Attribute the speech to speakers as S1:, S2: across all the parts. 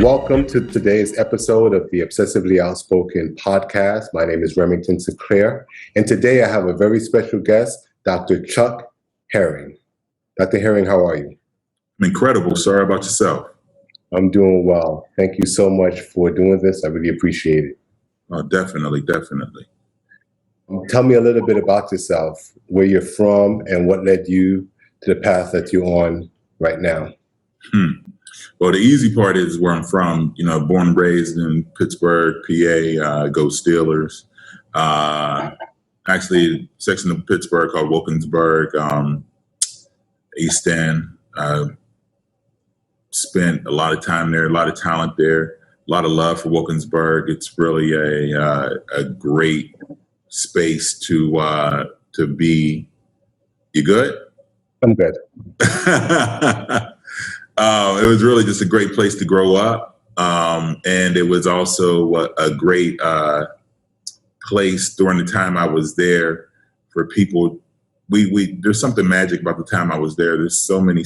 S1: Welcome to today's episode of the Obsessively Outspoken Podcast. My name is Remington Sinclair, and today I have a very special guest, Dr. Chuck Herring. Dr. Herring, how are you?
S2: I'm incredible, sir. How about yourself?
S1: I'm doing well. Thank you so much for doing this. I really appreciate it.
S2: Oh, definitely.
S1: Tell me a little bit about yourself, where you're from, and what led you to the path that you're on right now.
S2: Well, the easy part is where I'm from. Born and raised in Pittsburgh, PA. Go Steelers. Actually, a section of Pittsburgh called Wilkinsburg, East End. Spent a lot of time there, a lot of talent there, a lot of love for Wilkinsburg. It's really a great space to be. You good?
S1: I'm good.
S2: It was really just a great place to grow up. And it was also a great place during the time I was there for people. There's something magic about the time I was there. There's so many,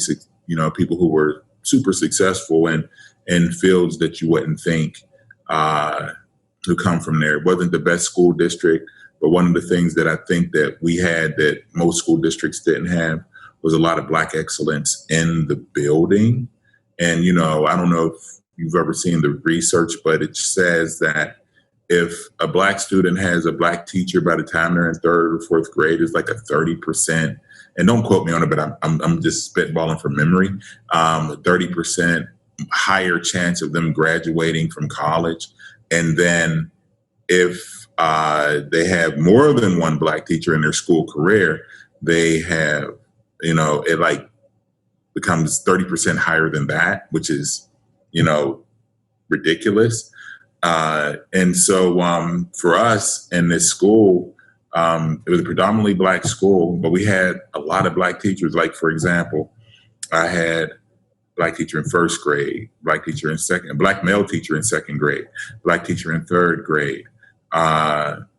S2: people who were super successful in fields that you wouldn't think who come from there. It wasn't the best school district, but one of the things that I think that we had that most school districts didn't have was a lot of Black excellence in the building. And, I don't know if you've ever seen the research, but it says that if a Black student has a Black teacher by the time they're in third or fourth grade, it's like a 30%, and don't quote me on it, but I'm just spitballing from memory, 30% higher chance of them graduating from college. And then if they have more than one Black teacher in their school career, they have, it like becomes 30% higher than that, which is, ridiculous. And so for us in this school, it was a predominantly Black school, but we had a lot of Black teachers. Like, for example, I had a Black teacher in first grade, Black teacher in second, Black male teacher in second grade, Black teacher in third grade.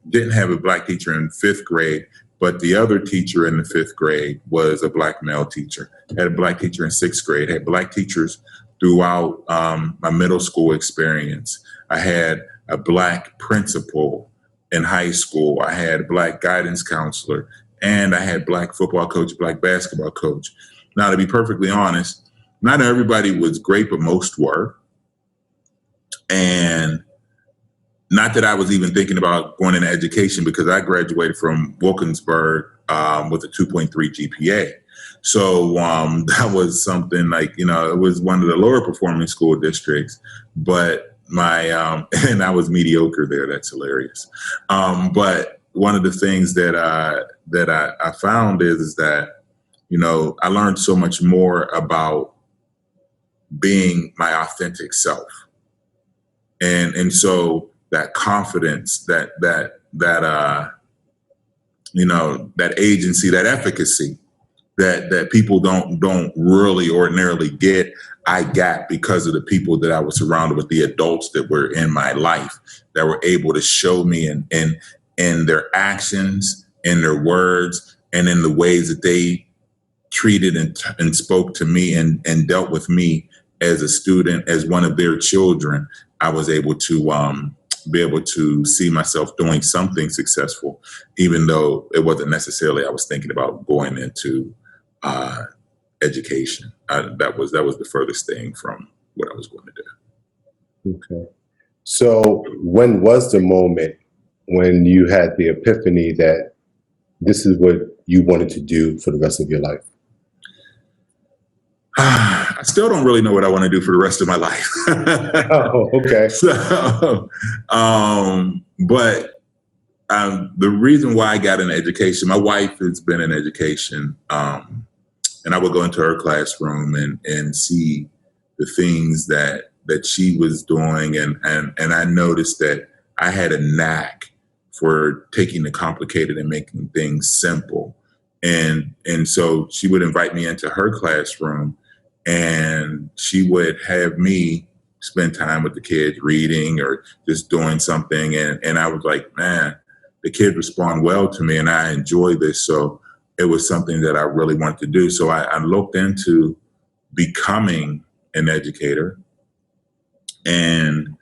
S2: Didn't have a Black teacher in fifth grade, but the other teacher in the fifth grade was a Black male teacher. Had a Black teacher in sixth grade, had Black teachers throughout my middle school experience. I had a Black principal in high school. I had a Black guidance counselor, and I had Black football coach, Black basketball coach. Now, to be perfectly honest, not everybody was great, but most were. And not that I was even thinking about going into education, because I graduated from Wilkinsburg with a 2.3 GPA. So that was something like, it was one of the lower performing school districts, but and I was mediocre there. That's hilarious. But one of the things that I found is that, I learned so much more about being my authentic self. And so that confidence, that agency, that efficacy that people don't really ordinarily get, I got because of the people that I was surrounded with, the adults that were in my life that were able to show me in their actions, in their words, and in the ways that they treated and spoke to me and dealt with me as a student, as one of their children. I was able to be able to see myself doing something successful, even though it wasn't necessarily I was thinking about going into education. That was the furthest thing from what I was going to do.
S1: Okay. So when was the moment when you had the epiphany that this is what you wanted to do for the rest of your life?
S2: I still don't really know what I want to do for the rest of my life.
S1: Oh, okay.
S2: So, but the reason why I got into education, my wife has been in education, and I would go into her classroom and see the things that she was doing, and I noticed that I had a knack for taking the complicated and making things simple. And so she would invite me into her classroom, and she would have me spend time with the kids reading or just doing something. And I was like, man, the kids respond well to me and I enjoy this. So it was something that I really wanted to do. So I looked into becoming an educator. And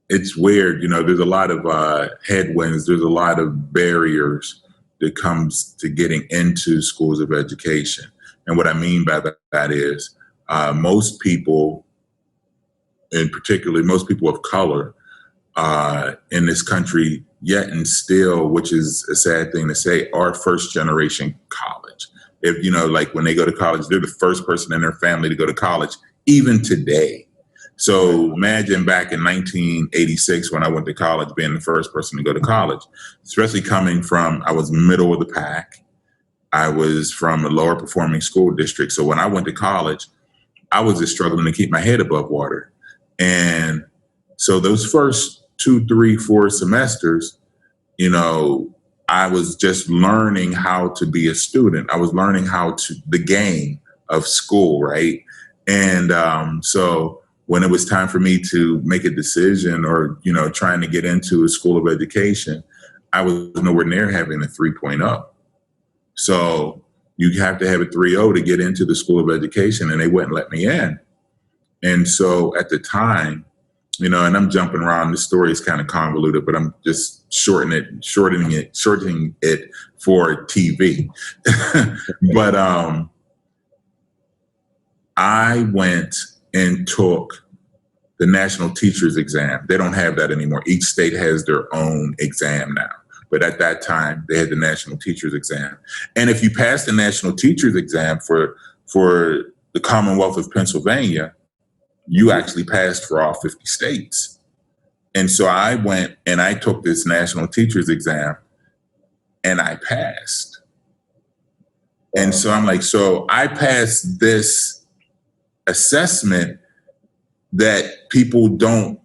S2: it's weird, there's a lot of headwinds, there's a lot of barriers that comes to getting into schools of education. And what I mean by that is most people, and particularly most people of color in this country, yet and still, which is a sad thing to say, are first generation college. If, like when they go to college, they're the first person in their family to go to college, even today. So imagine back in 1986 when I went to college, being the first person to go to college, especially coming from, I was middle of the pack. I was from a lower performing school district. So when I went to college, I was just struggling to keep my head above water. And so those first 2, 3, 4 semesters, I was just learning how to be a student. I was learning the game of school, right? And so when it was time for me to make a decision or, trying to get into a school of education, I was nowhere near having a 3.0. So you have to have a 3.0 to get into the school of education, and they wouldn't let me in. And so at the time, and I'm jumping around, this story is kind of convoluted, but I'm just shortening it for TV. But I went and took the national teachers exam. They don't have that anymore. Each state has their own exam now. But at that time, they had the national teachers exam. And if you pass the national teachers exam for the Commonwealth of Pennsylvania, you actually passed for all 50 states. And so I went and I took this national teachers exam and I passed. And so I'm like, so I passed this assessment that people don't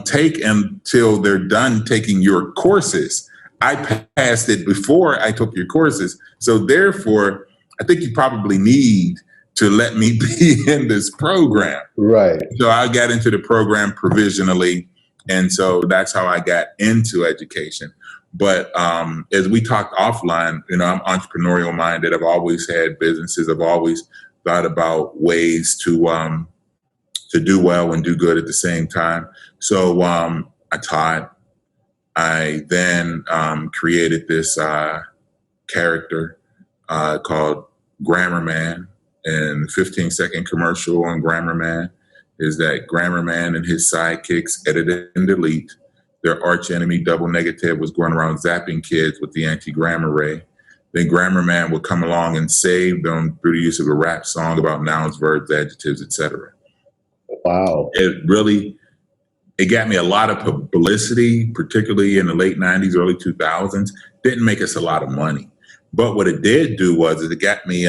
S2: take until they're done taking your courses. I passed it before I took your courses. So therefore, I think you probably need to let me be in this program.
S1: Right.
S2: So I got into the program provisionally. And so that's how I got into education. But as we talked offline, I'm entrepreneurial minded. I've always had businesses. I've always thought about ways to do well and do good at the same time. So I taught. I then created this character called Grammar Man. And the 15-second commercial on Grammar Man is that Grammar Man and his sidekicks, Edit and Delete, their arch enemy, Double Negative, was going around zapping kids with the anti-grammar ray. Then Grammar Man would come along and save them through the use of a rap song about nouns, verbs, adjectives, etc.
S1: Wow.
S2: It got me a lot of publicity, particularly in the late 90s, early 2000s. Didn't make us a lot of money. But what it did do was it got me,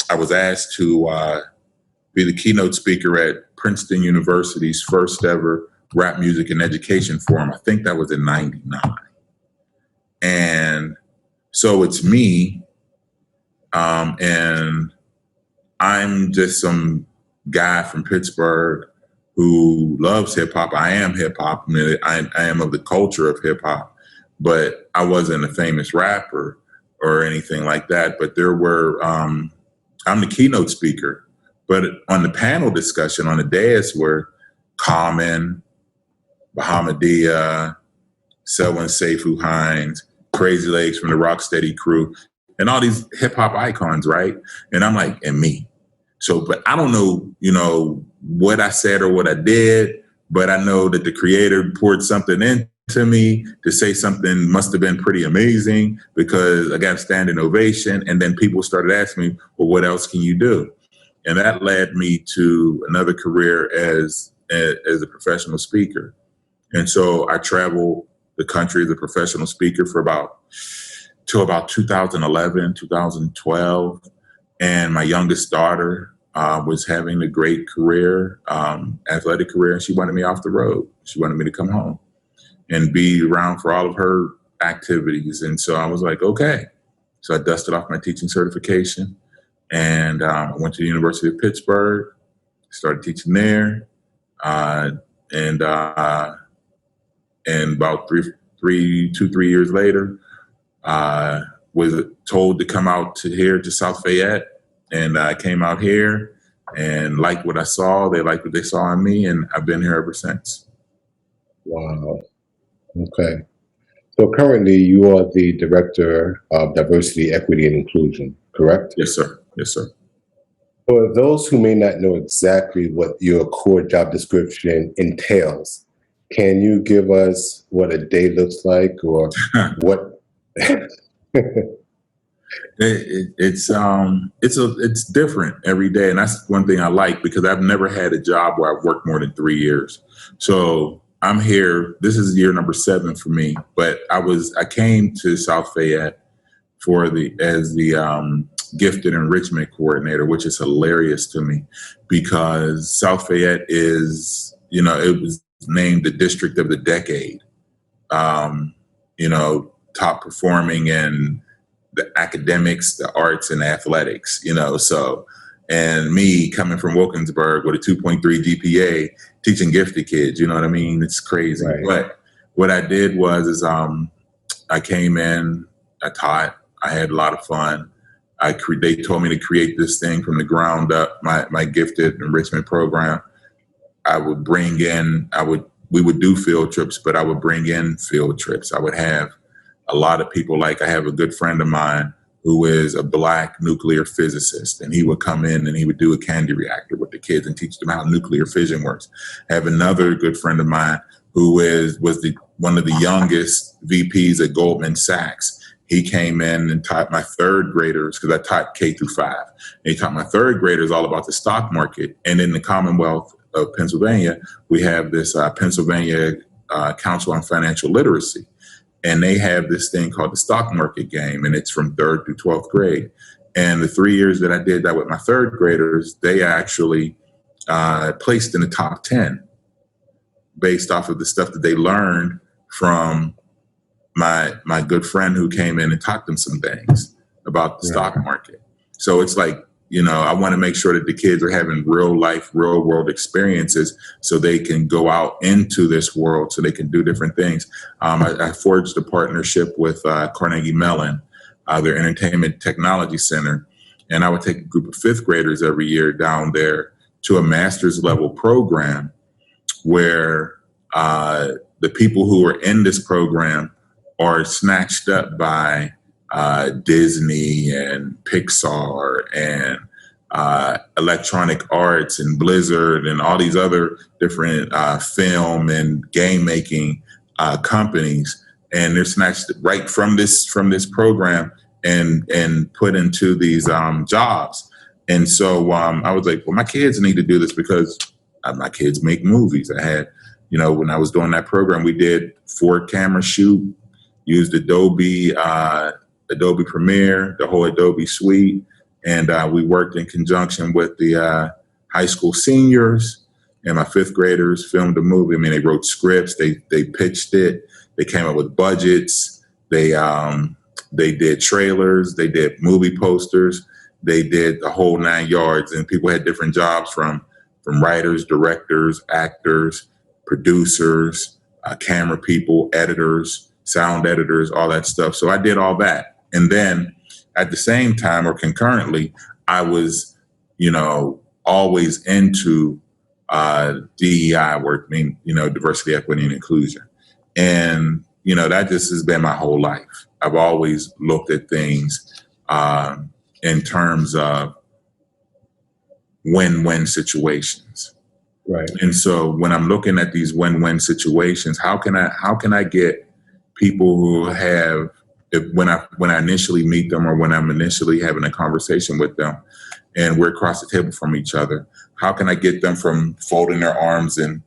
S2: I was asked to be the keynote speaker at Princeton University's first ever rap music and education forum. I think that was in 99. And so it's me, and I'm just some guy from Pittsburgh who loves hip hop. I am hip hop. I am of the culture of hip hop, but I wasn't a famous rapper or anything like that. But there were, I'm the keynote speaker, but on the panel discussion on the dais were Common, Bahamadia, Selwyn Seyfu Hines, Crazy Legs from the Rocksteady crew, and all these hip hop icons, right? And I'm like, and me. So, but I don't know, what I said or what I did, but I know that the creator poured something into me to say something must have been pretty amazing because I got a standing ovation. And then people started asking me, well, what else can you do? And that led me to another career as a professional speaker. And so I traveled the country as a professional speaker for about 2011, 2012. And my youngest daughter was having a great career, athletic career, and she wanted me off the road. She wanted me to come home and be around for all of her activities. And so I was like, okay. So I dusted off my teaching certification, and I went to the University of Pittsburgh, started teaching there, and about 3 years later, was told to come out to South Fayette, and I came out here, and liked what I saw. They liked what they saw in me, and I've been here ever since.
S1: Wow. Okay. So currently you are the Director of Diversity, Equity, and Inclusion, correct?
S2: Yes, sir. Yes, sir.
S1: For those who may not know exactly what your core job description entails, can you give us what a day looks like, or what?
S2: It's different every day, and that's one thing I like, because I've never had a job where I've worked more than 3 years. So I'm here. This is year number 7 for me. But I came to South Fayette as the gifted enrichment coordinator, which is hilarious to me, because South Fayette is, it was named the district of the decade. Top performing in the academics, the arts, and athletics, and me coming from Wilkinsburg with a 2.3 GPA teaching gifted kids, you know what I mean? It's crazy.
S1: Right.
S2: But what I did was I came in, I taught, I had a lot of fun. They told me to create this thing from the ground up, my gifted enrichment program. We would do field trips, but I would bring in field trips. I would have a lot of people, like I have a good friend of mine who is a Black nuclear physicist, and he would come in and he would do a candy reactor with the kids and teach them how nuclear fission works. I have another good friend of mine who was one of the youngest VPs at Goldman Sachs. He came in and taught my 3rd graders, because I taught K through 5. And he taught my 3rd graders all about the stock market. And in the Commonwealth of Pennsylvania, we have this Pennsylvania Council on Financial Literacy. And they have this thing called the stock market game, and it's from 3rd through 12th grade. And the 3 years that I did that with my 3rd graders, they actually placed in the top 10 based off of the stuff that they learned from my good friend who came in and taught them some things about the stock market. So it's like, I want to make sure that the kids are having real life, real world experiences so they can go out into this world, so they can do different things. I forged a partnership with Carnegie Mellon, their Entertainment Technology Center. And I would take a group of 5th graders every year down there to a master's level program where the people who are in this program are snatched up by Disney and Pixar and Electronic Arts and Blizzard and all these other different film and game making companies, and they're snatched right from this program and put into these jobs. And so I was like, well, my kids need to do this, because my kids make movies. I had, when I was doing that program, we did 4-camera shoot, used Adobe Premiere, the whole Adobe suite. And we worked in conjunction with the high school seniors, and my 5th graders filmed a movie. I mean, they wrote scripts, they pitched it, they came up with budgets, they did trailers, they did movie posters, they did the whole 9 yards. And people had different jobs from writers, directors, actors, producers, camera people, editors, sound editors, all that stuff. So I did all that. And then at the same time, or concurrently, I was, always into DEI work, diversity, equity, and inclusion. And, that just has been my whole life. I've always looked at things in terms of win-win situations.
S1: Right.
S2: And so when I'm looking at these win-win situations, how can I get people who have, when I initially meet them, or when I'm initially having a conversation with them and we're across the table from each other, how can I get them from folding their arms and,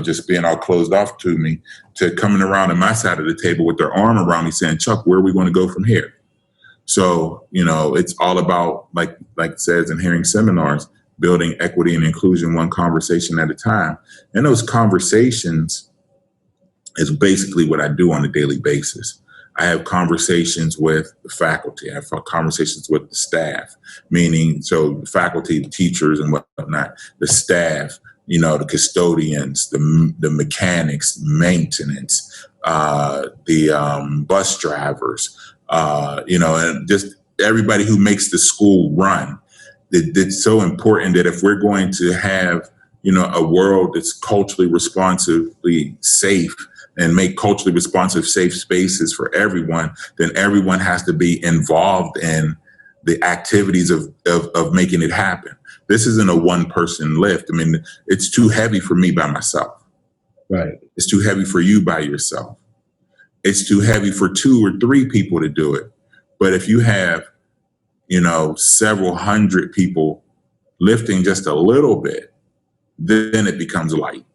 S2: just being all closed off to me, to coming around on my side of the table with their arm around me saying, Chuck, where are we going to go from here? So, it's all about, like it says in hearing seminars, building equity and inclusion one conversation at a time. And those conversations is basically what I do on a daily basis. I have conversations with the faculty. I have conversations with the staff, meaning, so the faculty, the teachers and whatnot, the staff, the custodians, the mechanics, maintenance, the bus drivers, and just everybody who makes the school run. it's so important that if we're going to have, a world that's culturally responsibly safe and make culturally responsive safe spaces for everyone, then everyone has to be involved in the activities of making it happen. This isn't a one-person lift. I mean, it's too heavy for me by myself.
S1: Right.
S2: It's too heavy for you by yourself. It's too heavy for 2 or 3 people to do it. But if you have, several hundred people lifting just a little bit, then it becomes light.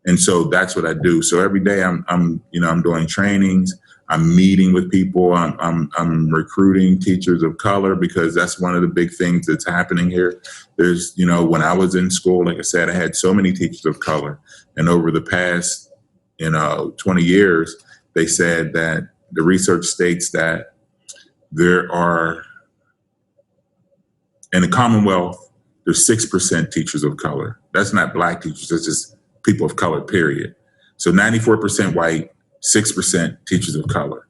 S2: And so that's what I do. So every day I'm doing trainings. I'm meeting with people. I'm recruiting teachers of color, because that's one of the big things that's happening here. There's, when I was in school, like I said, I had so many teachers of color, and over the past, 20 years, they said that the research states that there are, in the Commonwealth, there's 6% teachers of color. That's not Black teachers, that's just people of color, period. So 94% white, 6% teachers of color.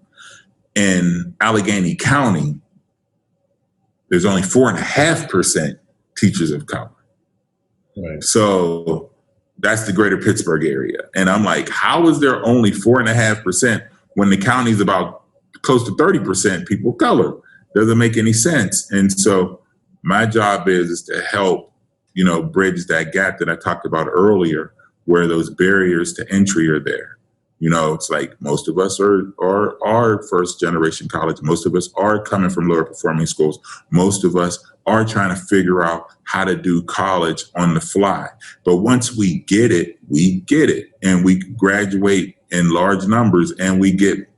S2: In Allegheny County, there's only 4.5% teachers of color.
S1: Right.
S2: So that's the greater Pittsburgh area. And I'm like, how is there only 4.5% when the county's about close to 30% people of color? Doesn't make any sense. And so my job is to help, bridge that gap that I talked about earlier, where those barriers to entry are there. It's like most of us are first generation college. Most of us are coming from lower performing schools. Most of us are trying to figure out how to do college on the fly. But once we get it, and we graduate in large numbers, and we get,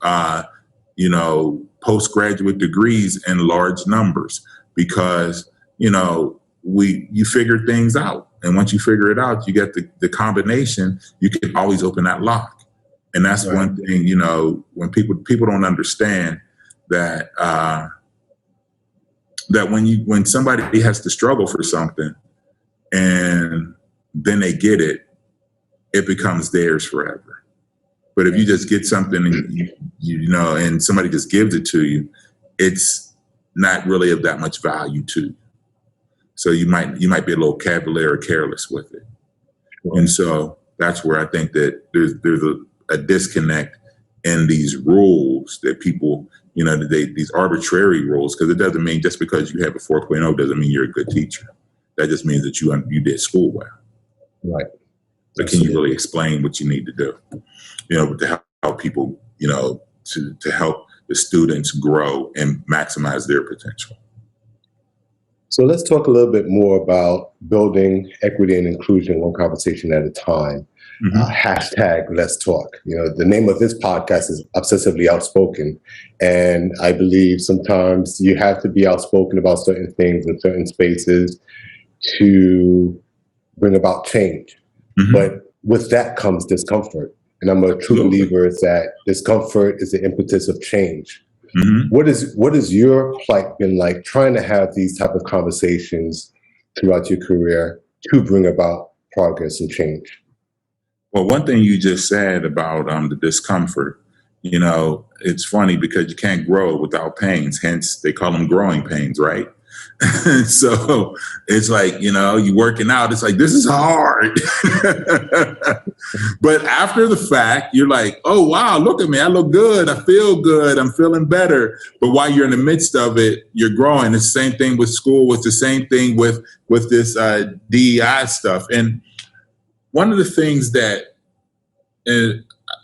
S2: postgraduate degrees in large numbers, because, you figure things out. And once you figure it out, you get the combination, you can always open that lock. And that's right. One thing, when people don't understand that, that when somebody has to struggle for something and then they get it, it becomes theirs forever. But if you just get something and and somebody just gives it to you, it's not really of that much value to you. So you might be a little cavalier or careless with it. Sure. And so that's where I think that there's a disconnect in these rules that people, these arbitrary rules, because it doesn't mean just because you have a 4.0 doesn't mean you're a good teacher. That just means that you did school well.
S1: Right.
S2: But can you really explain what you need to do, to help people, to help the students grow and maximize their potential?
S1: So let's talk a little bit more about building equity and inclusion one conversation at a time. Mm-hmm. Hashtag Let's Talk. The name of this podcast is Obsessively Outspoken. And I believe sometimes you have to be outspoken about certain things in certain spaces to bring about change. Mm-hmm. But with that comes discomfort. And I'm a true believer that discomfort is the impetus of change. Mm-hmm. What is your plight been like trying to have these type of conversations throughout your career to bring about progress and change?
S2: Well, one thing you just said about the discomfort, it's funny because you can't grow without pains. Hence, they call them growing pains, right? So it's like, you working out. It's like, this is hard. But after the fact, you're like, oh, wow, look at me. I look good. I feel good. I'm feeling better. But while you're in the midst of it, you're growing. It's the same thing with school. It's the same thing with this DEI stuff. And one of the things that,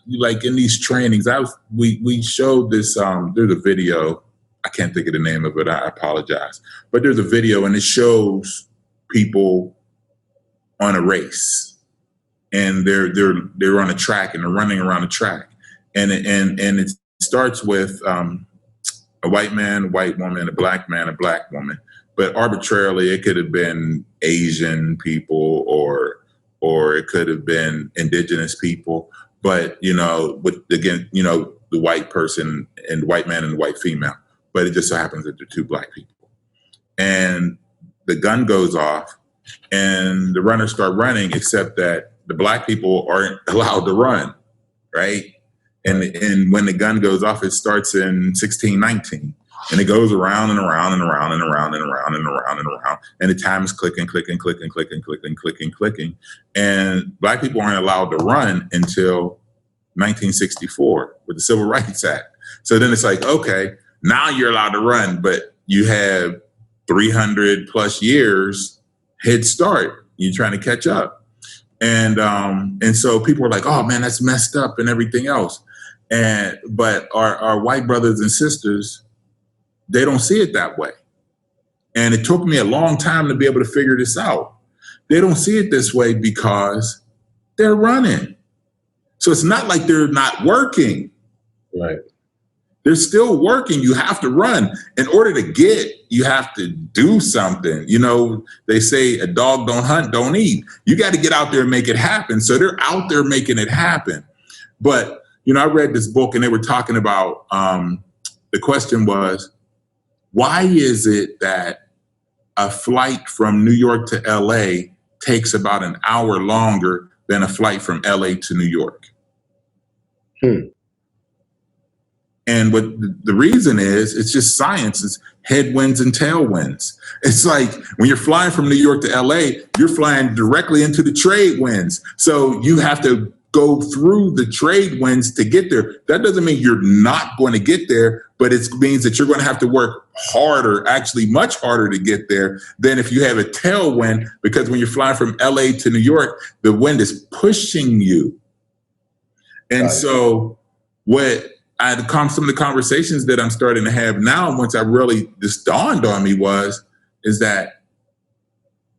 S2: like in these trainings, we showed this, there's a video. I can't think of the name of it. I apologize. But there's a video and it shows people on a race, and they're on a track and they're running around the track, and it starts with a white man, a white woman, a black man, a black woman. But arbitrarily, it could have been Asian people or it could have been indigenous people. But the white person and the white man and the white female. But it just so happens that they're two black people. And the gun goes off and the runners start running, except that the black people aren't allowed to run, right? And when the gun goes off, it starts in 1619. And it goes around and around and around and around and around and around and around. And the time is clicking. And Black people aren't allowed to run until 1964 with the Civil Rights Act. So then it's like, okay, now you're allowed to run, but you have 300 plus years head start. You're trying to catch up. And so people are like, oh man, that's messed up and everything else. But our white brothers and sisters, they don't see it that way. And it took me a long time to be able to figure this out. They don't see it this way because they're running. So it's not like they're not working.
S1: Right.
S2: They're still working. You have to run. In order to get, you have to do something. You know, they say a dog don't hunt, don't eat. You got to get out there and make it happen. So they're out there making it happen. But, you know, I read this book and they were talking about, the question was, why is it that a flight from New York to LA takes about an hour longer than a flight from LA to New York? And what the reason is, it's just science. It's headwinds and tailwinds. It's like when you're flying from New York to LA, you're flying directly into the trade winds. So you have to go through the trade winds to get there. That doesn't mean you're not going to get there, but it means that you're going to have to work harder, actually much harder to get there than if you have a tailwind, because when you're flying from LA to New York, the wind is pushing you. And so some of the conversations that I'm starting to have now, once I really, this dawned on me is that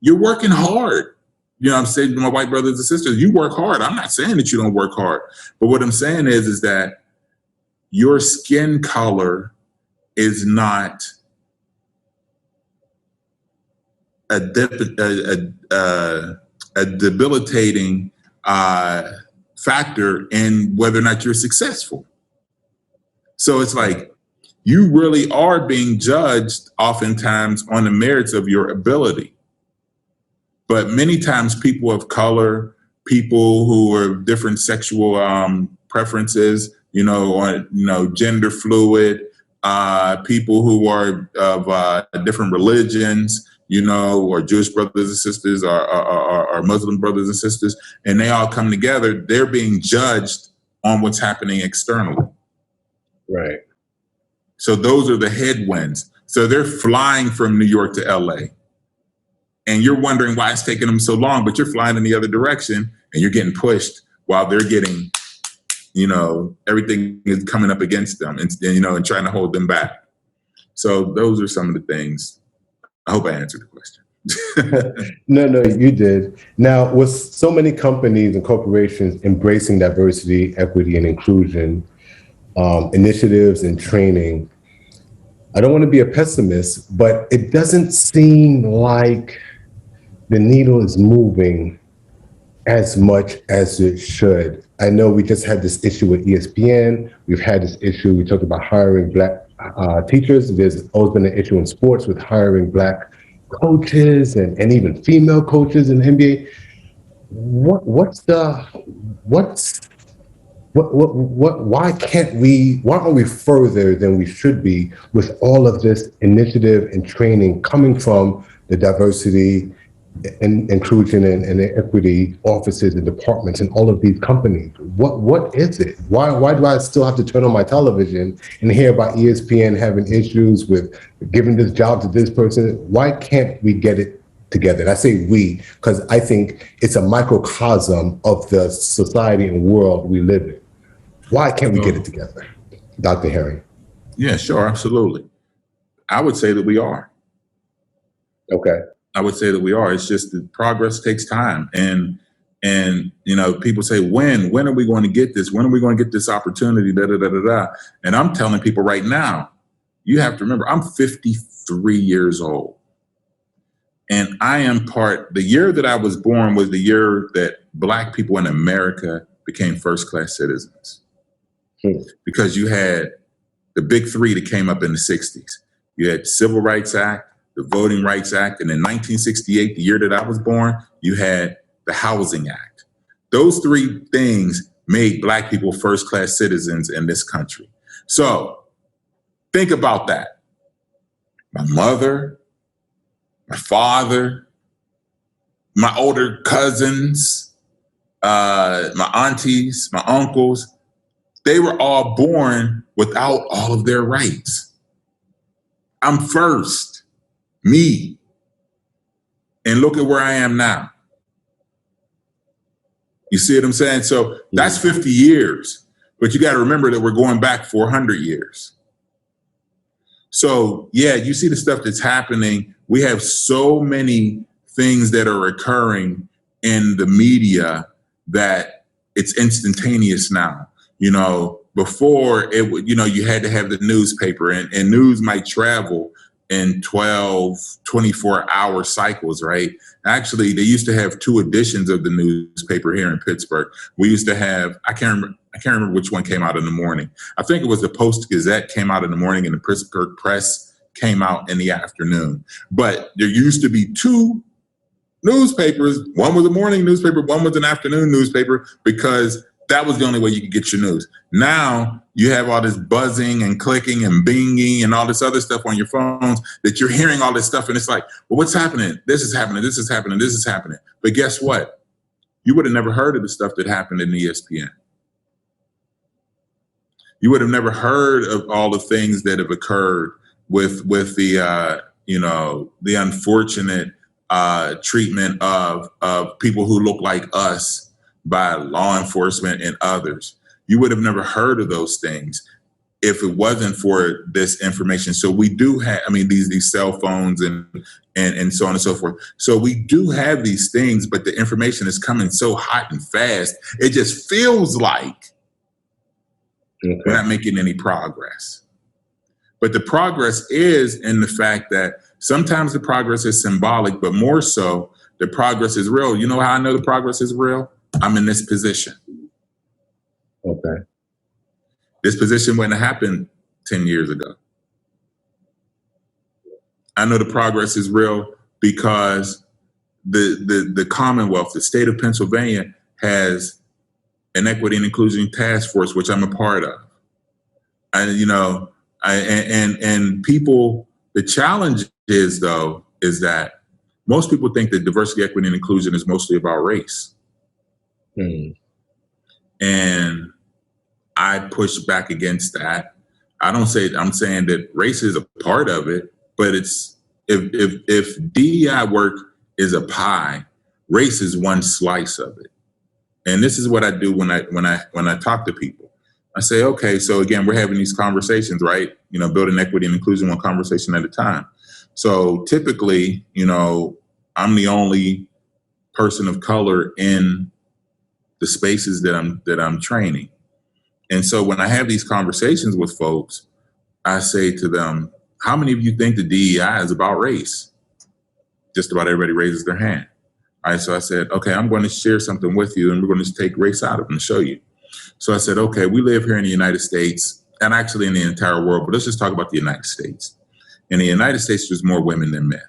S2: you're working hard. You know, I'm saying to my white brothers and sisters, you work hard. I'm not saying that you don't work hard, but what I'm saying is that your skin color is not a debilitating factor in whether or not you're successful. So it's like you really are being judged oftentimes on the merits of your ability. But many times people of color, people who are different sexual preferences, gender fluid, people who are of different religions, or Jewish brothers and sisters, or Muslim brothers and sisters, and they all come together, they're being judged on what's happening externally.
S1: Right.
S2: So those are the headwinds. So they're flying from New York to LA. And you're wondering why it's taking them so long, but you're flying in the other direction and you're getting pushed while they're getting, everything is coming up against them and trying to hold them back. So those are some of the things. I hope I answered the question.
S1: No, you did. Now, with so many companies and corporations embracing diversity, equity, and inclusion initiatives and training, I don't want to be a pessimist, but it doesn't seem like the needle is moving as much as it should. I know we just had this issue with ESPN. We've had this issue. We talked about hiring Black teachers. There's always been an issue in sports with hiring Black coaches and even female coaches in the NBA. Why aren't we further than we should be with all of this initiative and training coming from the diversity and inclusion and equity offices and departments and all of these companies? What is it? Why do I still have to turn on my television and hear about ESPN having issues with giving this job to this person? Why can't we get it together? And I say we, because I think it's a microcosm of the society and world we live in. Why can't we get it together? Dr. Herring.
S2: Yeah, sure, absolutely. I would say that we are.
S1: Okay.
S2: I would say that we are. It's just that progress takes time. And people say, when are we going to get this? When are we going to get this opportunity? And I'm telling people right now, you have to remember, I'm 53 years old. And the year that I was born was the year that Black people in America became first-class citizens. Because you had the big three that came up in the 60s. You had the Civil Rights Act, the Voting Rights Act, and in 1968, the year that I was born, you had the Housing Act. Those three things made Black people first-class citizens in this country. So think about that. my mother, my father, my older cousins, my aunties, my uncles, they were all born without all of their rights. I'm first, me. And look at where I am now. You see what I'm saying? So that's 50 years. But you got to remember that we're going back 400 years. So, yeah, you see the stuff that's happening. We have so many things that are occurring in the media that it's instantaneous now. You know, before it would, you know, you had to have the newspaper and news might travel in 12, 24-hour cycles, right? Actually, they used to have 2 editions of the newspaper here in Pittsburgh. We used to have, I can't remember which one came out in the morning. I think it was the Post-Gazette came out in the morning and the Pittsburgh Press came out in the afternoon. But there used to be 2 newspapers. One was a morning newspaper, one was an afternoon newspaper, because that was the only way you could get your news. Now you have all this buzzing and clicking and binging and all this other stuff on your phones that you're hearing all this stuff. And it's like, well, what's happening? This is happening. This is happening. This is happening. But guess what? You would have never heard of the stuff that happened in ESPN. You would have never heard of all the things that have occurred with the, you know, the unfortunate treatment of people who look like us by law enforcement and others. You would have never heard of those things if it wasn't for this information. So we do have, I mean, these cell phones and so on and so forth. So we do have these things, but the information is coming so hot and fast. It just feels like we're not making any progress. But the progress is in the fact that sometimes the progress is symbolic, but more so the progress is real. You know how I know the progress is real? I'm in this position.
S1: Okay.
S2: This position wouldn't have happened 10 years ago. I know the progress is real because the Commonwealth, the state of Pennsylvania, has an equity and inclusion task force, which I'm a part of. And, you know, and people, the challenge is, though, is that most people think that diversity, equity, and inclusion is mostly about race. And I push back against that. I'm saying that race is a part of it, but it's if DEI work is a pie, race is one slice of it. And this is what I do when I talk to people. I say, okay, so again, we're having these conversations, right? You know, building equity and inclusion one conversation at a time. So typically, you know, I'm the only person of color in the spaces that I'm training. And so when I have these conversations with folks, I say to them, how many of you think the DEI is about race? Just about everybody raises their hand. All right, so I said, okay, I'm going to share something with you and we're going to take race out of it and show you. So I said, okay, we live here in the United States and actually in the entire world, but let's just talk about the United States. In the United States, there's more women than men.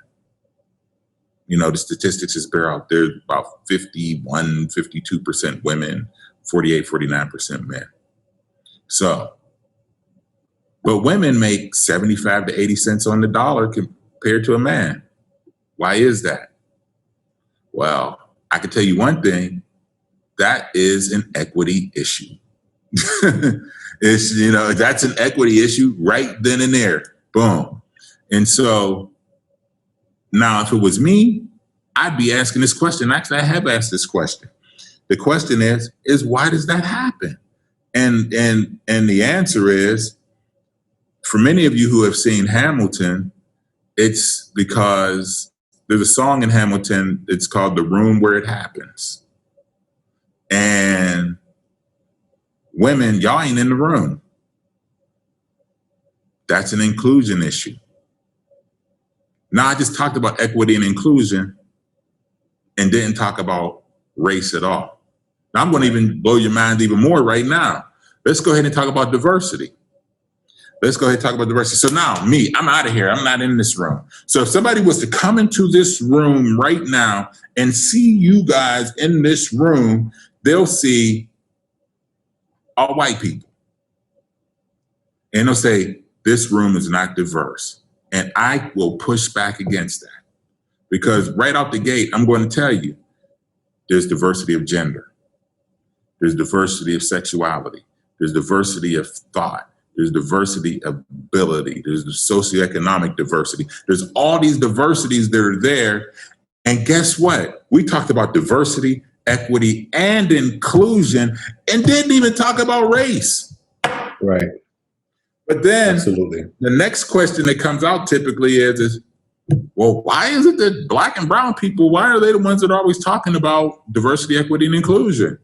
S2: You know, the statistics just bear out. There's about 51, 52% women, 48, 49% men. So, but women make 75 to 80 cents on the dollar compared to a man. Why is that? Well, I can tell you one thing, that is an equity issue. It's, you know, that's an equity issue right then and there. Boom. And so now if it was me, I'd be asking this question. Actually, I have asked this question. The question is why does that happen? And the answer is, for many of you who have seen Hamilton, it's because there's a song in Hamilton, it's called The Room Where It Happens. And women, y'all ain't in the room. That's an inclusion issue. Now, I just talked about equity and inclusion and didn't talk about race at all. Now, I'm going to even blow your mind even more right now. Let's go ahead and talk about diversity. Let's go ahead and talk about diversity. So now, me, I'm out of here. I'm not in this room. So if somebody was to come into this room right now and see you guys in this room, they'll see all white people. And they'll say, this room is not diverse. And I will push back against that because right out the gate, I'm going to tell you, there's diversity of gender. There's diversity of sexuality. There's diversity of thought. There's diversity of ability. There's the socioeconomic diversity. There's all these diversities that are there. And guess what? We talked about diversity, equity, and inclusion and didn't even talk about race.
S1: Right.
S2: But then
S1: Absolutely.
S2: The next question that comes out typically is, well, why is it that Black and brown people, why are they the ones that are always talking about diversity, equity, and inclusion?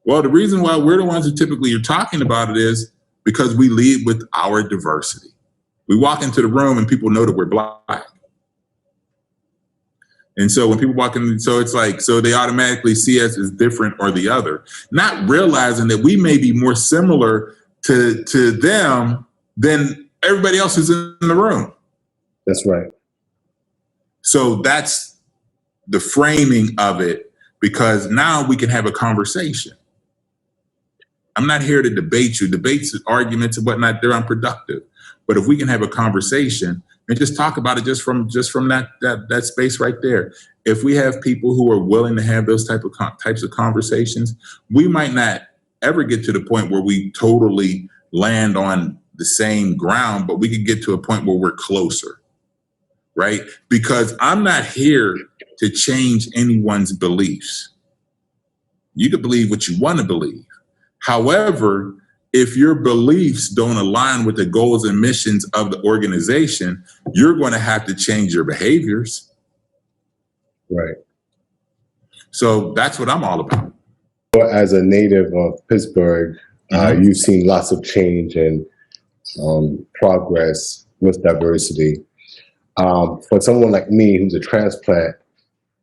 S2: Well, the reason why we're the ones that typically are talking about it is because we lead with our diversity. We walk into the room and people know that we're Black. And so when people walk in, so it's like, so they automatically see us as different or the other, not realizing that we may be more similar to them than everybody else who's in the room.
S1: That's right. So
S2: that's the framing of it, because now we can have a conversation. I'm not here to debate you. Debates, arguments, and whatnot, they're unproductive. But if we can have a conversation and just talk about it just from that space right there. If we have people who are willing to have those types of conversations, we might not ever get to the point where we totally land on the same ground, but we could get to a point where we're closer, right? Because I'm not here to change anyone's beliefs. You can believe what you want to believe. However, if your beliefs don't align with the goals and missions of the organization, you're going to have to change your behaviors.
S1: Right.
S2: So that's what I'm all about.
S1: As a native of Pittsburgh, you've seen lots of change and progress with diversity. For someone like me who's a transplant,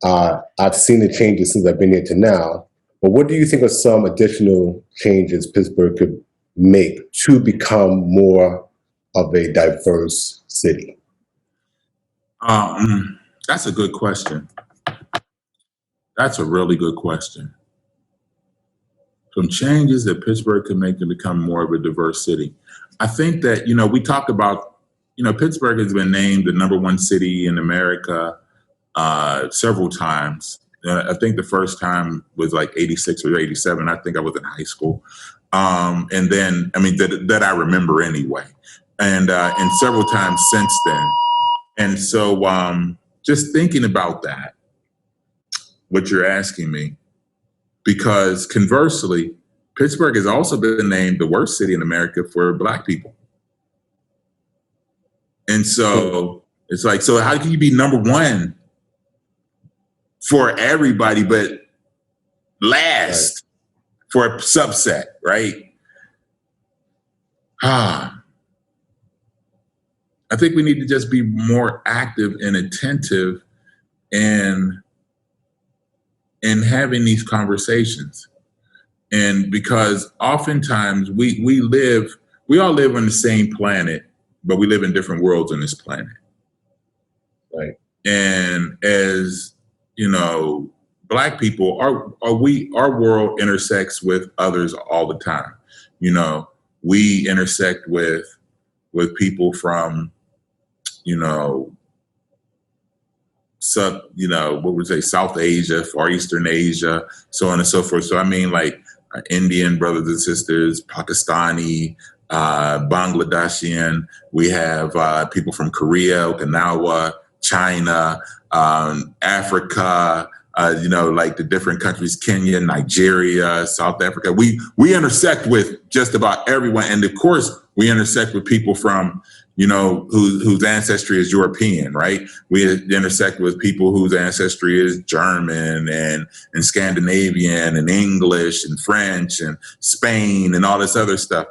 S1: I've seen the changes since I've been here to now. But what do you think are some additional changes Pittsburgh could make to become more of a diverse city?
S2: That's a good question. That's a really good question. Some changes that Pittsburgh could make to become more of a diverse city. I think that, we talk about, Pittsburgh has been named the #1 city in America several times. I think the first time was like 86 or 87. I think I was in high school. And then, that I remember anyway. And several times since then. And so just thinking about that, what you're asking me, because conversely, Pittsburgh has also been named the worst city in America for Black people. And so it's like, so how can you be #1 for everybody, but last for a subset, right? I think we need to just be more active and attentive in having these conversations. And because oftentimes we all live on the same planet, but we live in different worlds on this planet.
S1: Right.
S2: And as Black people, our world intersects with others all the time. We intersect with people from, South Asia, Far Eastern Asia, so on and so forth. So like Indian brothers and sisters, Pakistani, Bangladeshian. We have people from Korea, Okinawa, China, Africa, like the different countries, Kenya, Nigeria, South Africa. We intersect with just about everyone. And of course, we intersect with people from, whose ancestry is European, right? We intersect with people whose ancestry is German and Scandinavian and English and French and Spain and all this other stuff.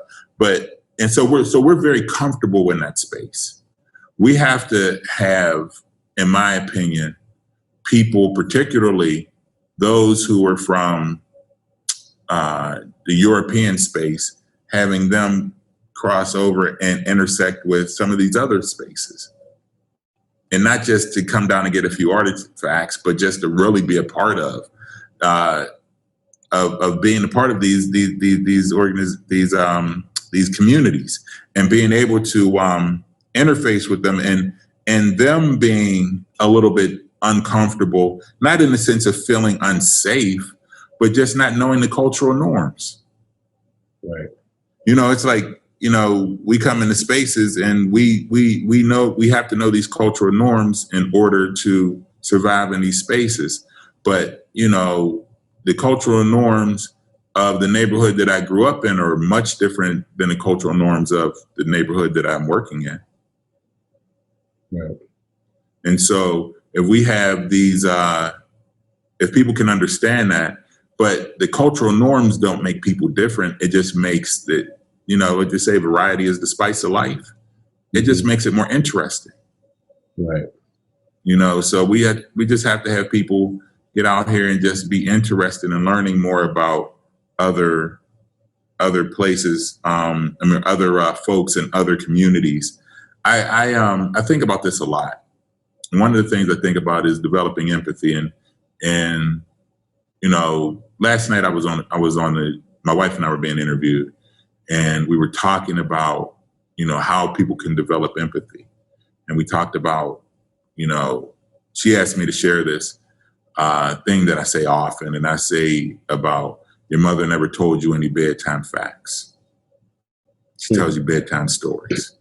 S2: So we're very comfortable in that space. We have to have, in my opinion, people, particularly those who are from the European space, having them cross over and intersect with some of these other spaces. And not just to come down and get a few artifacts, but just to really be a part of being a part of these communities, and being able to interface with them, and them being a little bit uncomfortable, not in the sense of feeling unsafe, but just not knowing the cultural norms.
S1: Right.
S2: It's like, we come into spaces and we know we have to know these cultural norms in order to survive in these spaces. But, the cultural norms of the neighborhood that I grew up in are much different than the cultural norms of the neighborhood that I'm working in.
S1: Right.
S2: And so if we have these, if people can understand that, but the cultural norms don't make people different, it just makes it, what they say, variety is the spice of life. It just makes it more interesting.
S1: Right.
S2: So we just have to have people get out here and just be interested in learning more about other places, other folks in other communities. I think about this a lot. One of the things I think about is developing empathy, and last night my wife and I were being interviewed, and we were talking about how people can develop empathy, and we talked about she asked me to share this thing that I say often, and I say about your mother never told you any bedtime facts. She tells you bedtime stories.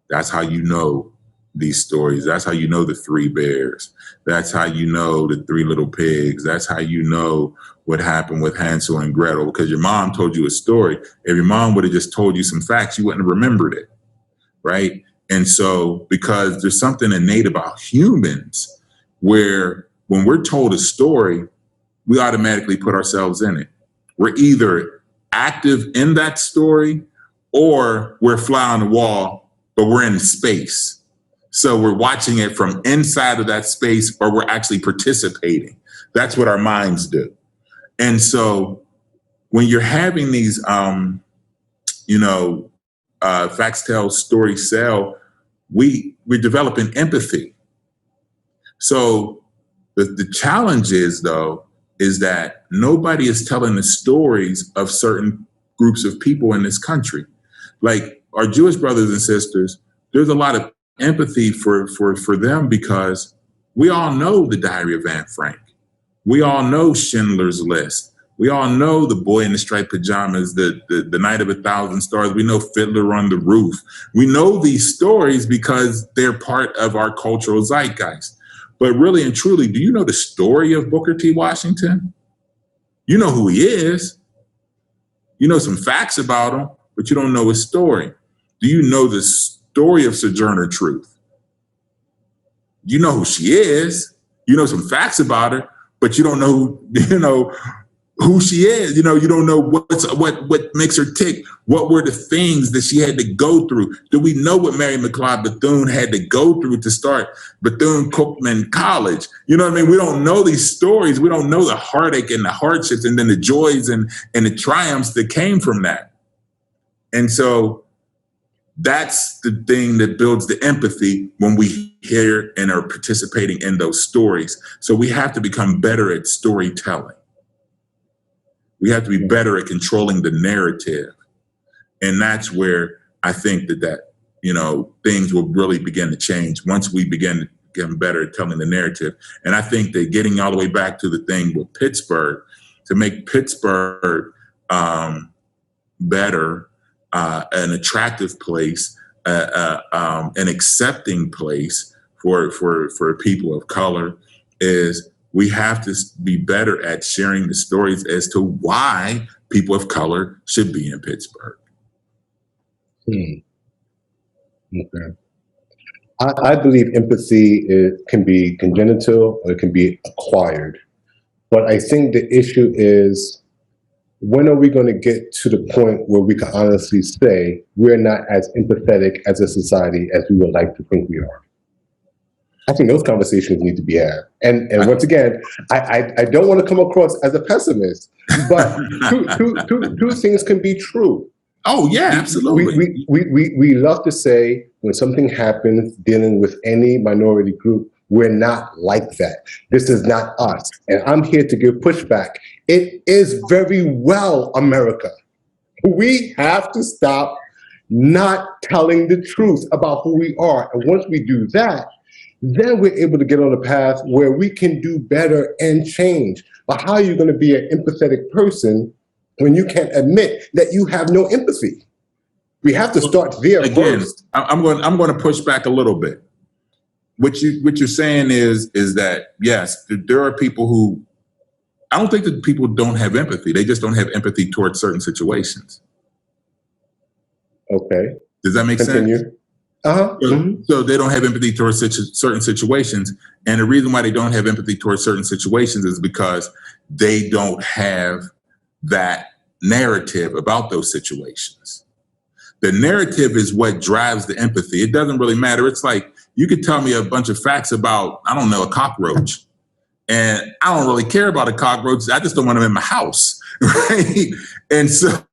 S2: That's how you know these stories. That's how you know the three bears. That's how you know the three little pigs. That's how you know what happened with Hansel and Gretel, because your mom told you a story. If your mom would have just told you some facts, you wouldn't have remembered it, right? And so, because there's something innate about humans where when we're told a story, we automatically put ourselves in it. We're either active in that story or we're a fly on the wall, but we're in space. So we're watching it from inside of that space, or we're actually participating. That's what our minds do. And so when you're having these, facts tell, stories sell, we're developing empathy. So the challenge is, though, is that nobody is telling the stories of certain groups of people in this country. Like our Jewish brothers and sisters, there's a lot of empathy for them, because we all know the Diary of Anne Frank. We all know Schindler's List. We all know The Boy in the Striped Pajamas, the Night of a Thousand Stars. We know Fiddler on the Roof. We know these stories because they're part of our cultural zeitgeist. But really and truly, do you know the story of Booker T. Washington? You know who he is. You know some facts about him, but you don't know his story. Do you know the story of Sojourner Truth? You know who she is. You know some facts about her, but you don't know, who she is. You don't know what makes her tick. What were the things that she had to go through? Do we know what Mary McLeod Bethune had to go through to start Bethune-Cookman College? You know what I mean? We don't know these stories. We don't know the heartache and the hardships and then the joys and the triumphs that came from that. And so that's the thing that builds the empathy when we hear and are participating in those stories. So we have to become better at storytelling. We have to be better at controlling the narrative. And that's where I think that things will really begin to change once we begin to get better at telling the narrative. And I think that getting all the way back to the thing with Pittsburgh, to make Pittsburgh better, an attractive place, an accepting place for people of color, is we have to be better at sharing the stories as to why people of color should be in Pittsburgh.
S1: Okay. I believe empathy can be congenital or it can be acquired. But I think the issue is, when are we going to get to the point where we can honestly say we're not as empathetic as a society as we would like to think we are? I think those conversations need to be had. And once again, I don't want to come across as a pessimist, but two things can be true.
S2: Oh, yeah, absolutely.
S1: We love to say when something happens dealing with any minority group, we're not like that. This is not us. And I'm here to give pushback. It is very well America. We have to stop not telling the truth about who we are. And once we do that, then we're able to get on a path where we can do better and change. But how are you going to be an empathetic person when you can't admit that you have no empathy? We have to start there first.
S2: I'm going to push back a little bit. What you're saying is that, yes, there are people who, I don't think that people don't have empathy. They just don't have empathy towards certain situations.
S1: Okay.
S2: Does that make sense? So they don't have empathy towards certain situations. And the reason why they don't have empathy towards certain situations is because they don't have that narrative about those situations. The narrative is what drives the empathy. It doesn't really matter. It's like, you could tell me a bunch of facts about, I don't know, a cockroach. And I don't really care about a cockroach. I just don't want them in my house, right? And so,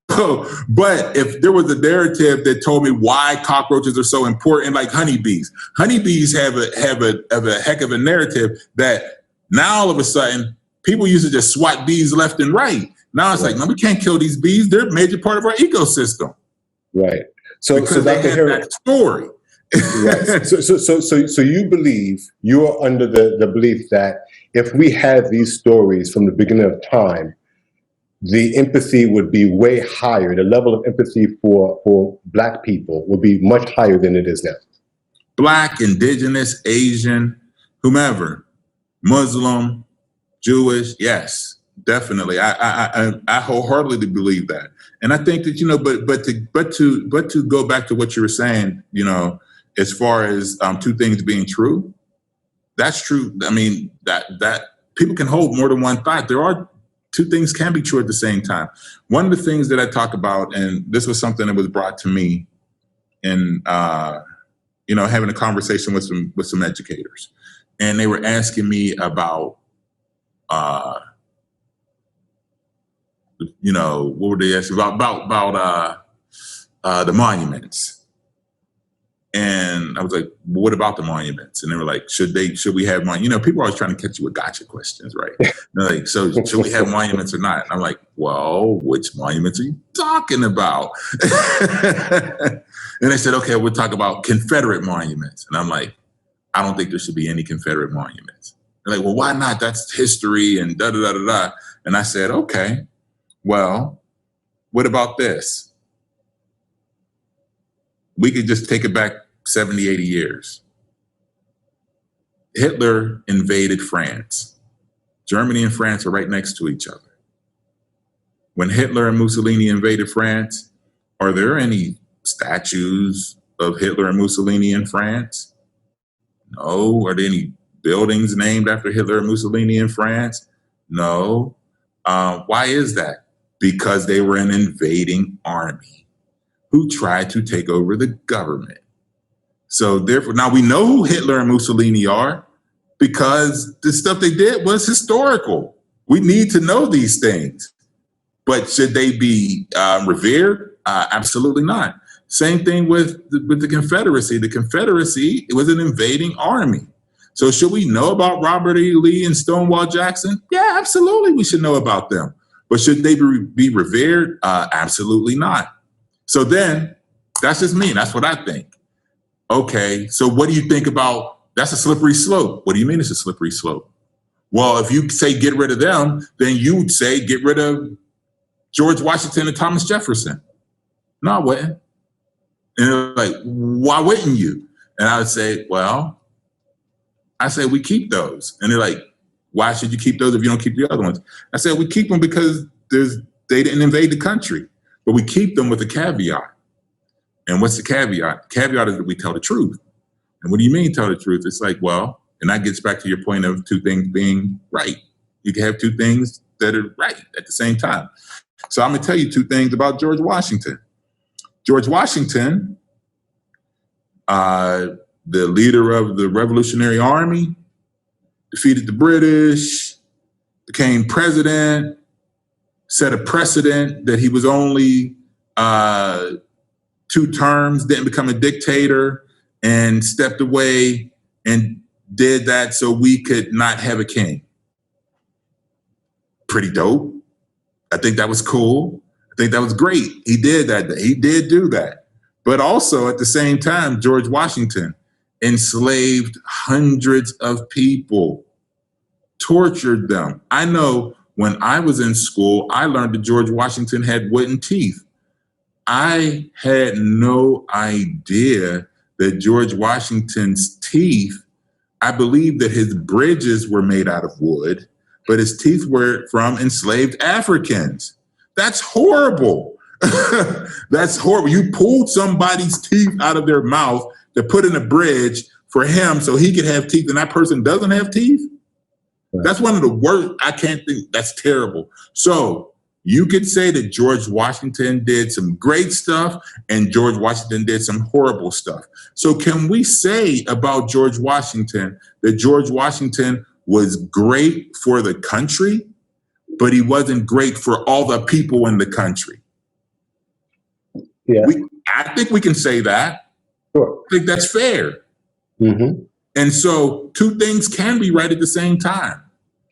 S2: but if there was a narrative that told me why cockroaches are so important, like honeybees have a heck of a narrative that now all of a sudden people used to just swat bees left and right. Now it's like, no, we can't kill these bees. They're a major part of our ecosystem.
S1: Right. So
S2: because they have that story.
S1: Right. So you believe, you're under the belief that if we had these stories from the beginning of time, the empathy would be way higher. The level of empathy for Black people would be much higher than it is now.
S2: Black, Indigenous, Asian, whomever, Muslim, Jewish, yes, definitely. I wholeheartedly believe that. And I think that, but to go back to what you were saying, as far as two things being true, that's true. I mean, that people can hold more than one thought. There are two things can be true at the same time. One of the things that I talk about, and this was something that was brought to me in, having a conversation with some educators, and they were asking me about, what were they asking about the monuments. And I was like, well, what about the monuments? And they were like, should we have monuments? People are always trying to catch you with gotcha questions, right? They're like, so should we have monuments or not? And I'm like, well, which monuments are you talking about? And they said, okay, we'll talk about Confederate monuments. And I'm like, I don't think there should be any Confederate monuments. They're like, well, why not? That's history and da-da-da-da-da. And I said, okay, well, what about this? We could just take it back 70, 80 years. Hitler invaded France. Germany and France are right next to each other. When Hitler and Mussolini invaded France, are there any statues of Hitler and Mussolini in France? No. Are there any buildings named after Hitler and Mussolini in France? No. Why is that? Because they were an invading army who tried to take over the government. So therefore, now we know who Hitler and Mussolini are because the stuff they did was historical. We need to know these things. But should they be revered? Absolutely not. Same thing with the Confederacy. The Confederacy, it was an invading army. So should we know about Robert E. Lee and Stonewall Jackson? Yeah, absolutely we should know about them. But should they be revered? Absolutely not. So then, that's just me. That's what I think. Okay, so what do you think about, that's a slippery slope. What do you mean it's a slippery slope? Well, if you say get rid of them, then you would say get rid of George Washington and Thomas Jefferson. No, I wouldn't. And they're like, why wouldn't you? And I would say, well, I say we keep those. And they're like, why should you keep those if you don't keep the other ones? I said, we keep them because they didn't invade the country. But we keep them with a caveat. And what's the caveat? The caveat is that we tell the truth. And what do you mean tell the truth? It's like, well, and that gets back to your point of two things being right. You can have two things that are right at the same time. So I'm going to tell you two things about George Washington. George Washington, the leader of the Revolutionary Army, defeated the British, became president, set a precedent that he was only 2 terms, didn't become a dictator, and stepped away and did that so we could not have a king. Pretty dope. I think that was cool. I think that was great. He did that. He did do that. But also at the same time, George Washington enslaved hundreds of people, tortured them. I know when I was in school, I learned that George Washington had wooden teeth. I had no idea that George Washington's teeth, I believe that his bridges were made out of wood, but his teeth were from enslaved Africans. That's horrible. That's horrible. You pulled somebody's teeth out of their mouth to put in a bridge for him so he could have teeth, and that person doesn't have teeth? Right. That's one of the worst. I can't think. That's terrible. So you could say that George Washington did some great stuff and George Washington did some horrible stuff. So can we say about George Washington that George Washington was great for the country, but he wasn't great for all the people in the country?
S1: Yeah.
S2: I think we can say that.
S1: Sure.
S2: I think that's fair.
S1: Mm-hmm.
S2: And so two things can be right at the same time.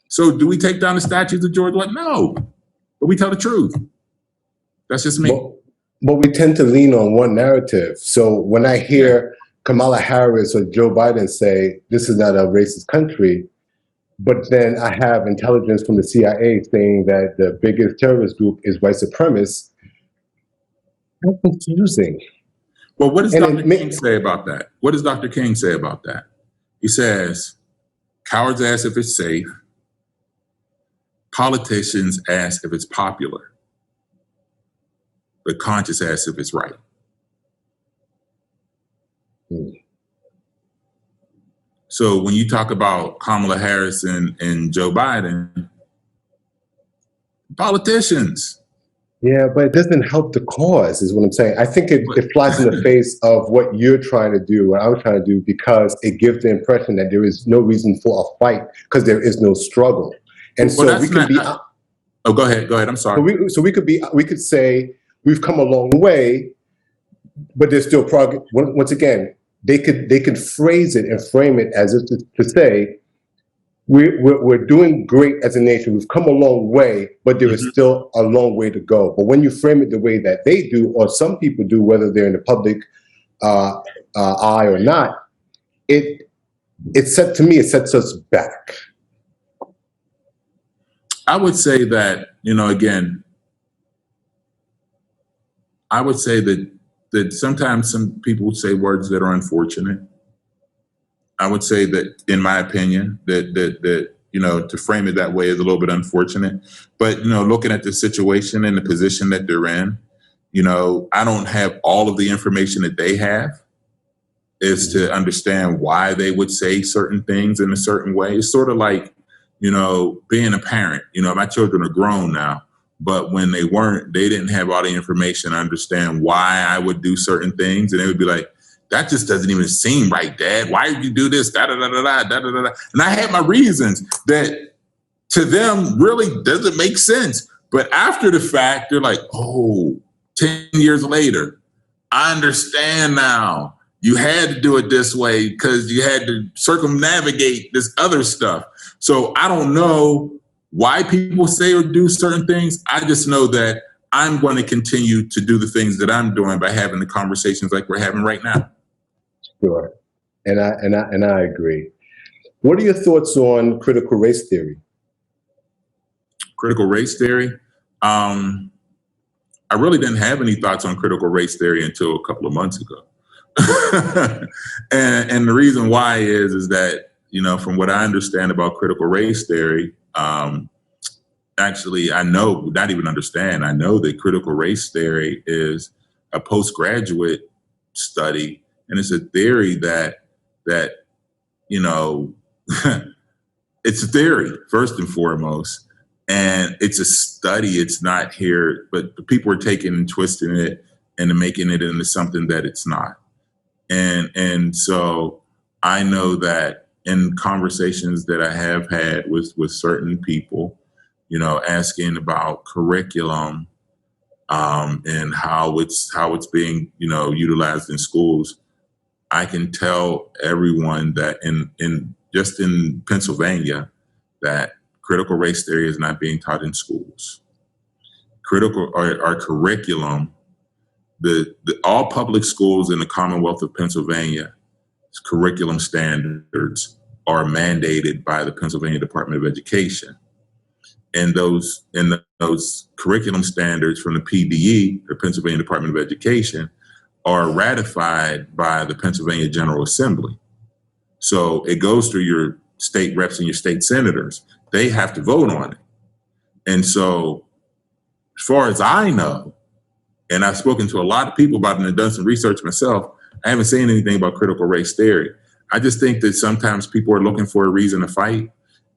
S2: So do we take down the statues of George Washington? No, but we tell the truth. That's just me.
S1: But we tend to lean on one narrative. So when I hear Kamala Harris or Joe Biden say, this is not a racist country, but then I have intelligence from the CIA saying that the biggest terrorist group is white supremacists, that's confusing.
S2: Well, what does Dr. King say about that? What does Dr. King say about that? He says, cowards ask if it's safe. Politicians ask if it's popular. But conscience asks if it's right. So when you talk about Kamala Harris and Joe Biden, politicians.
S1: Yeah, but it doesn't help the cause, is what I'm saying. I think it flies in the face of what you're trying to do, what I'm trying to do, because it gives the impression that there is no reason for a fight because there is no struggle. And so we can be.
S2: Oh, go ahead. I'm sorry.
S1: We could say we've come a long way, but there's still progress. Once again, they could phrase it and frame it as if to say, we're doing great as a nation. We've come a long way, but there is still a long way to go. But when you frame it the way that they do, or some people do, whether they're in the public eye or not, it sets us back.
S2: I would say that, again, I would say that sometimes some people say words that are unfortunate. I would say that, in my opinion, that to frame it that way is a little bit unfortunate. But, looking at the situation and the position that they're in, I don't have all of the information that they have is to understand why they would say certain things in a certain way. It's sort of like, being a parent. My children are grown now, but when they weren't, they didn't have all the information to understand why I would do certain things. And they would be like, that just doesn't even seem right, Dad. Why did you do this? Da, da, da, da, da, da, da, da. And I had my reasons that to them really doesn't make sense. But after the fact, they're like, 10 years later, I understand now. You had to do it this way because you had to circumnavigate this other stuff. So I don't know why people say or do certain things. I just know that I'm going to continue to do the things that I'm doing by having the conversations like we're having right now.
S1: Sure. And I agree. What are your thoughts on critical race theory?
S2: Critical race theory? I really didn't have any thoughts on critical race theory until a couple of months ago. and the reason why is that, from what I understand about critical race theory, actually, I know, not even understand, I know that critical race theory is a postgraduate study, and it's a theory that it's a theory, first and foremost, and it's a study. It's not here, but people are taking and twisting it and making it into something that it's not. And so I know that in conversations that I have had with certain people, asking about curriculum and how it's being, utilized in schools, I can tell everyone that in Pennsylvania that critical race theory is not being taught in schools. Our curriculum all public schools in the Commonwealth of Pennsylvania curriculum standards are mandated by the Pennsylvania Department of Education. And those curriculum standards from the PDE, the Pennsylvania Department of Education, are ratified by the Pennsylvania General Assembly. So it goes through your state reps and your state senators. They have to vote on it. And so as far as I know, and I've spoken to a lot of people about it and done some research myself, I haven't seen anything about critical race theory. I just think that sometimes people are looking for a reason to fight,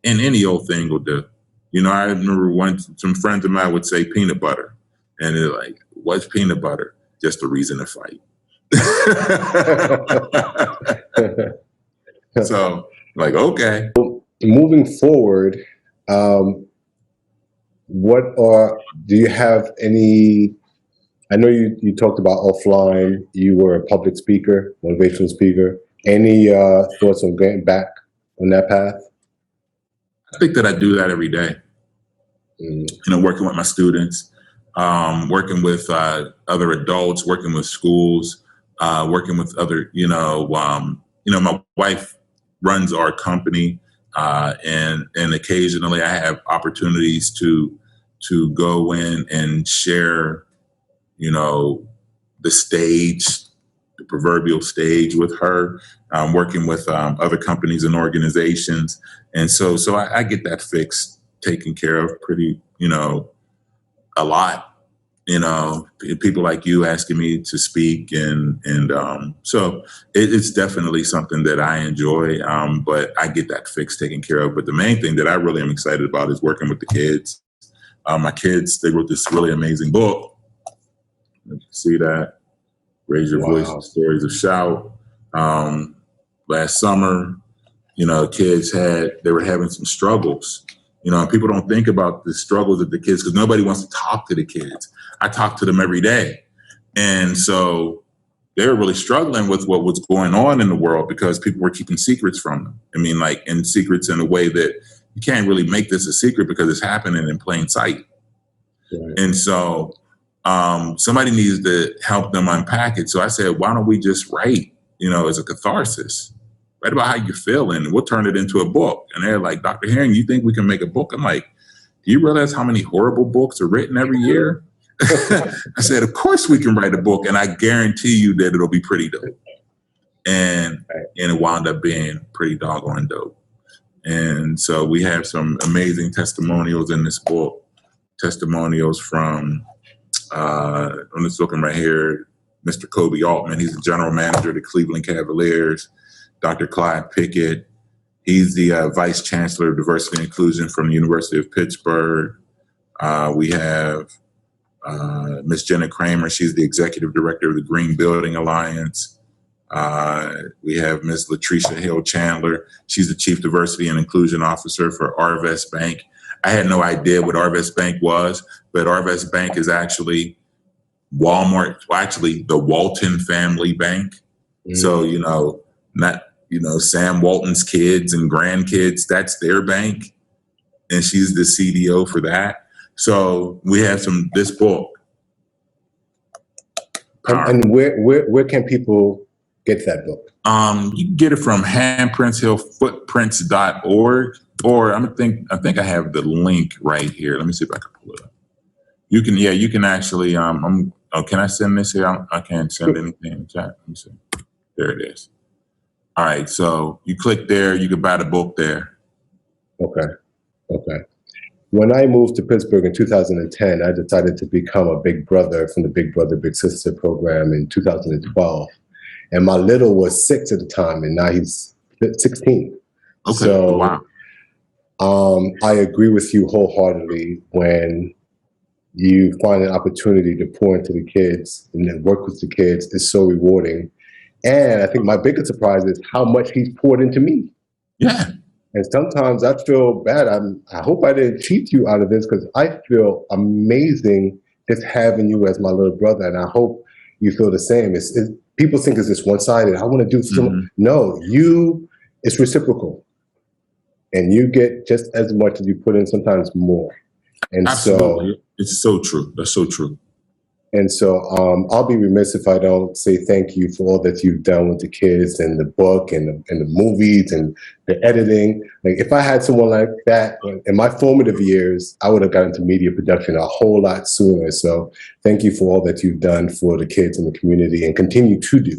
S2: and any old thing will do. You know, I remember some friends of mine would say peanut butter, and they're like, what's peanut butter? Just a reason to fight. So, like, okay.
S1: Moving forward, do you have any, I know you talked about offline, you were a public speaker, motivational speaker. Any thoughts on getting back on that path?
S2: I think that I do that every day. You know, working with my students, working with other adults, working with schools, working with other, my wife runs our company, and occasionally I have opportunities to go in and share, the stage, the proverbial stage with her, working with other companies and organizations. And so I get that fixed, taken care of pretty, a lot. People like you asking me to speak, and so it's definitely something that I enjoy, but I get that fixed, taken care of. But the main thing that I really am excited about is working with the kids. My kids, they wrote this really amazing book. You can see that. Raise Your Voice, Stories of Shout. Last summer, kids they were having some struggles. People don't think about the struggles of the kids because nobody wants to talk to the kids. I talk to them every day. And so they were really struggling with what was going on in the world because people were keeping secrets from them. I mean, and secrets in a way that you can't really make this a secret because it's happening in plain sight. Right. And so somebody needs to help them unpack it. So I said, why don't we just write, as a catharsis? Write about how you're feeling, and we'll turn it into a book. And they're like, Dr. Herring, you think we can make a book? I'm like, do you realize how many horrible books are written every year? I said, of course we can write a book, and I guarantee you that it'll be pretty dope. And it wound up being pretty doggone dope. And so we have some amazing testimonials in this book. Testimonials from, I'm just looking right here, Mr. Kobe Altman. He's the general manager of the Cleveland Cavaliers. Dr. Clyde Pickett, he's the Vice Chancellor of Diversity and Inclusion from the University of Pittsburgh. We have Ms. Jenna Kramer, she's the Executive Director of the Green Building Alliance. We have Ms. Latricia Hill Chandler, she's the Chief Diversity and Inclusion Officer for Arvest Bank. I had no idea what Arvest Bank was, but Arvest Bank is actually the Walton family bank. Mm-hmm. So, not, Sam Walton's kids and grandkids, that's their bank. And she's the CDO for that. So we have this book.
S1: And where can people get that book?
S2: You can get it from handprintshillfootprints.org, or I think I have the link right here. Let me see if I can pull it up. You can actually, can I send this here? I can't send anything in the chat. Let me see. There it is. All right, so you click there, you can buy the book there.
S1: Okay. When I moved to Pittsburgh in 2010, I decided to become a big brother from the Big Brother, Big Sister program in 2012. And my little was 6 at the time, and now he's 16.
S2: Okay,
S1: so,
S2: wow.
S1: I agree with you wholeheartedly when you find an opportunity to pour into the kids and then work with the kids is so rewarding. And I think my biggest surprise is how much he's poured into me.
S2: Yeah.
S1: And sometimes I feel bad. I hope I didn't cheat you out of this because I feel amazing just having you as my little brother. And I hope you feel the same. People think it's just one-sided. I want to do something. Mm-hmm. No, it's reciprocal. And you get just as much as you put in, sometimes more. And
S2: absolutely. It's so true. That's so true.
S1: And so I'll be remiss if I don't say thank you for all that you've done with the kids and the book and the movies and the editing. Like, if I had someone like that in my formative years, I would have gotten into media production a whole lot sooner. So thank you for all that you've done for the kids in the community and continue to do.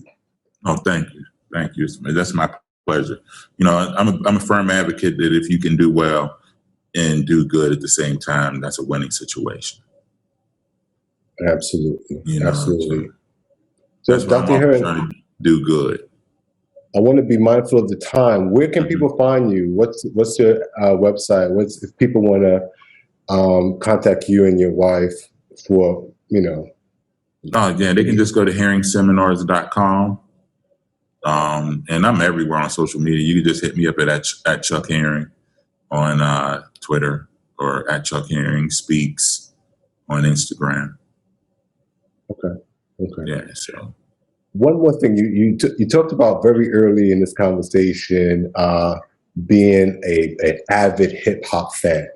S2: Oh, thank you. Thank you. That's my pleasure. You know, I'm a firm advocate that if you can do well and do good at the same time, that's a winning situation.
S1: Absolutely.
S2: You know,
S1: Absolutely.
S2: So that's why I'm always trying to do good.
S1: I want to be mindful of the time. Where can people find you? What's your website? If people want to contact you and your wife for, you know?
S2: Oh, yeah, they can just go to hearingseminars.com. And I'm everywhere on social media. You can just hit me up at Chuck Herring on Twitter, or at Chuck Herring Speaks on Instagram.
S1: Okay.
S2: Yeah. So
S1: one more thing, you talked about very early in this conversation being an avid hip hop fan.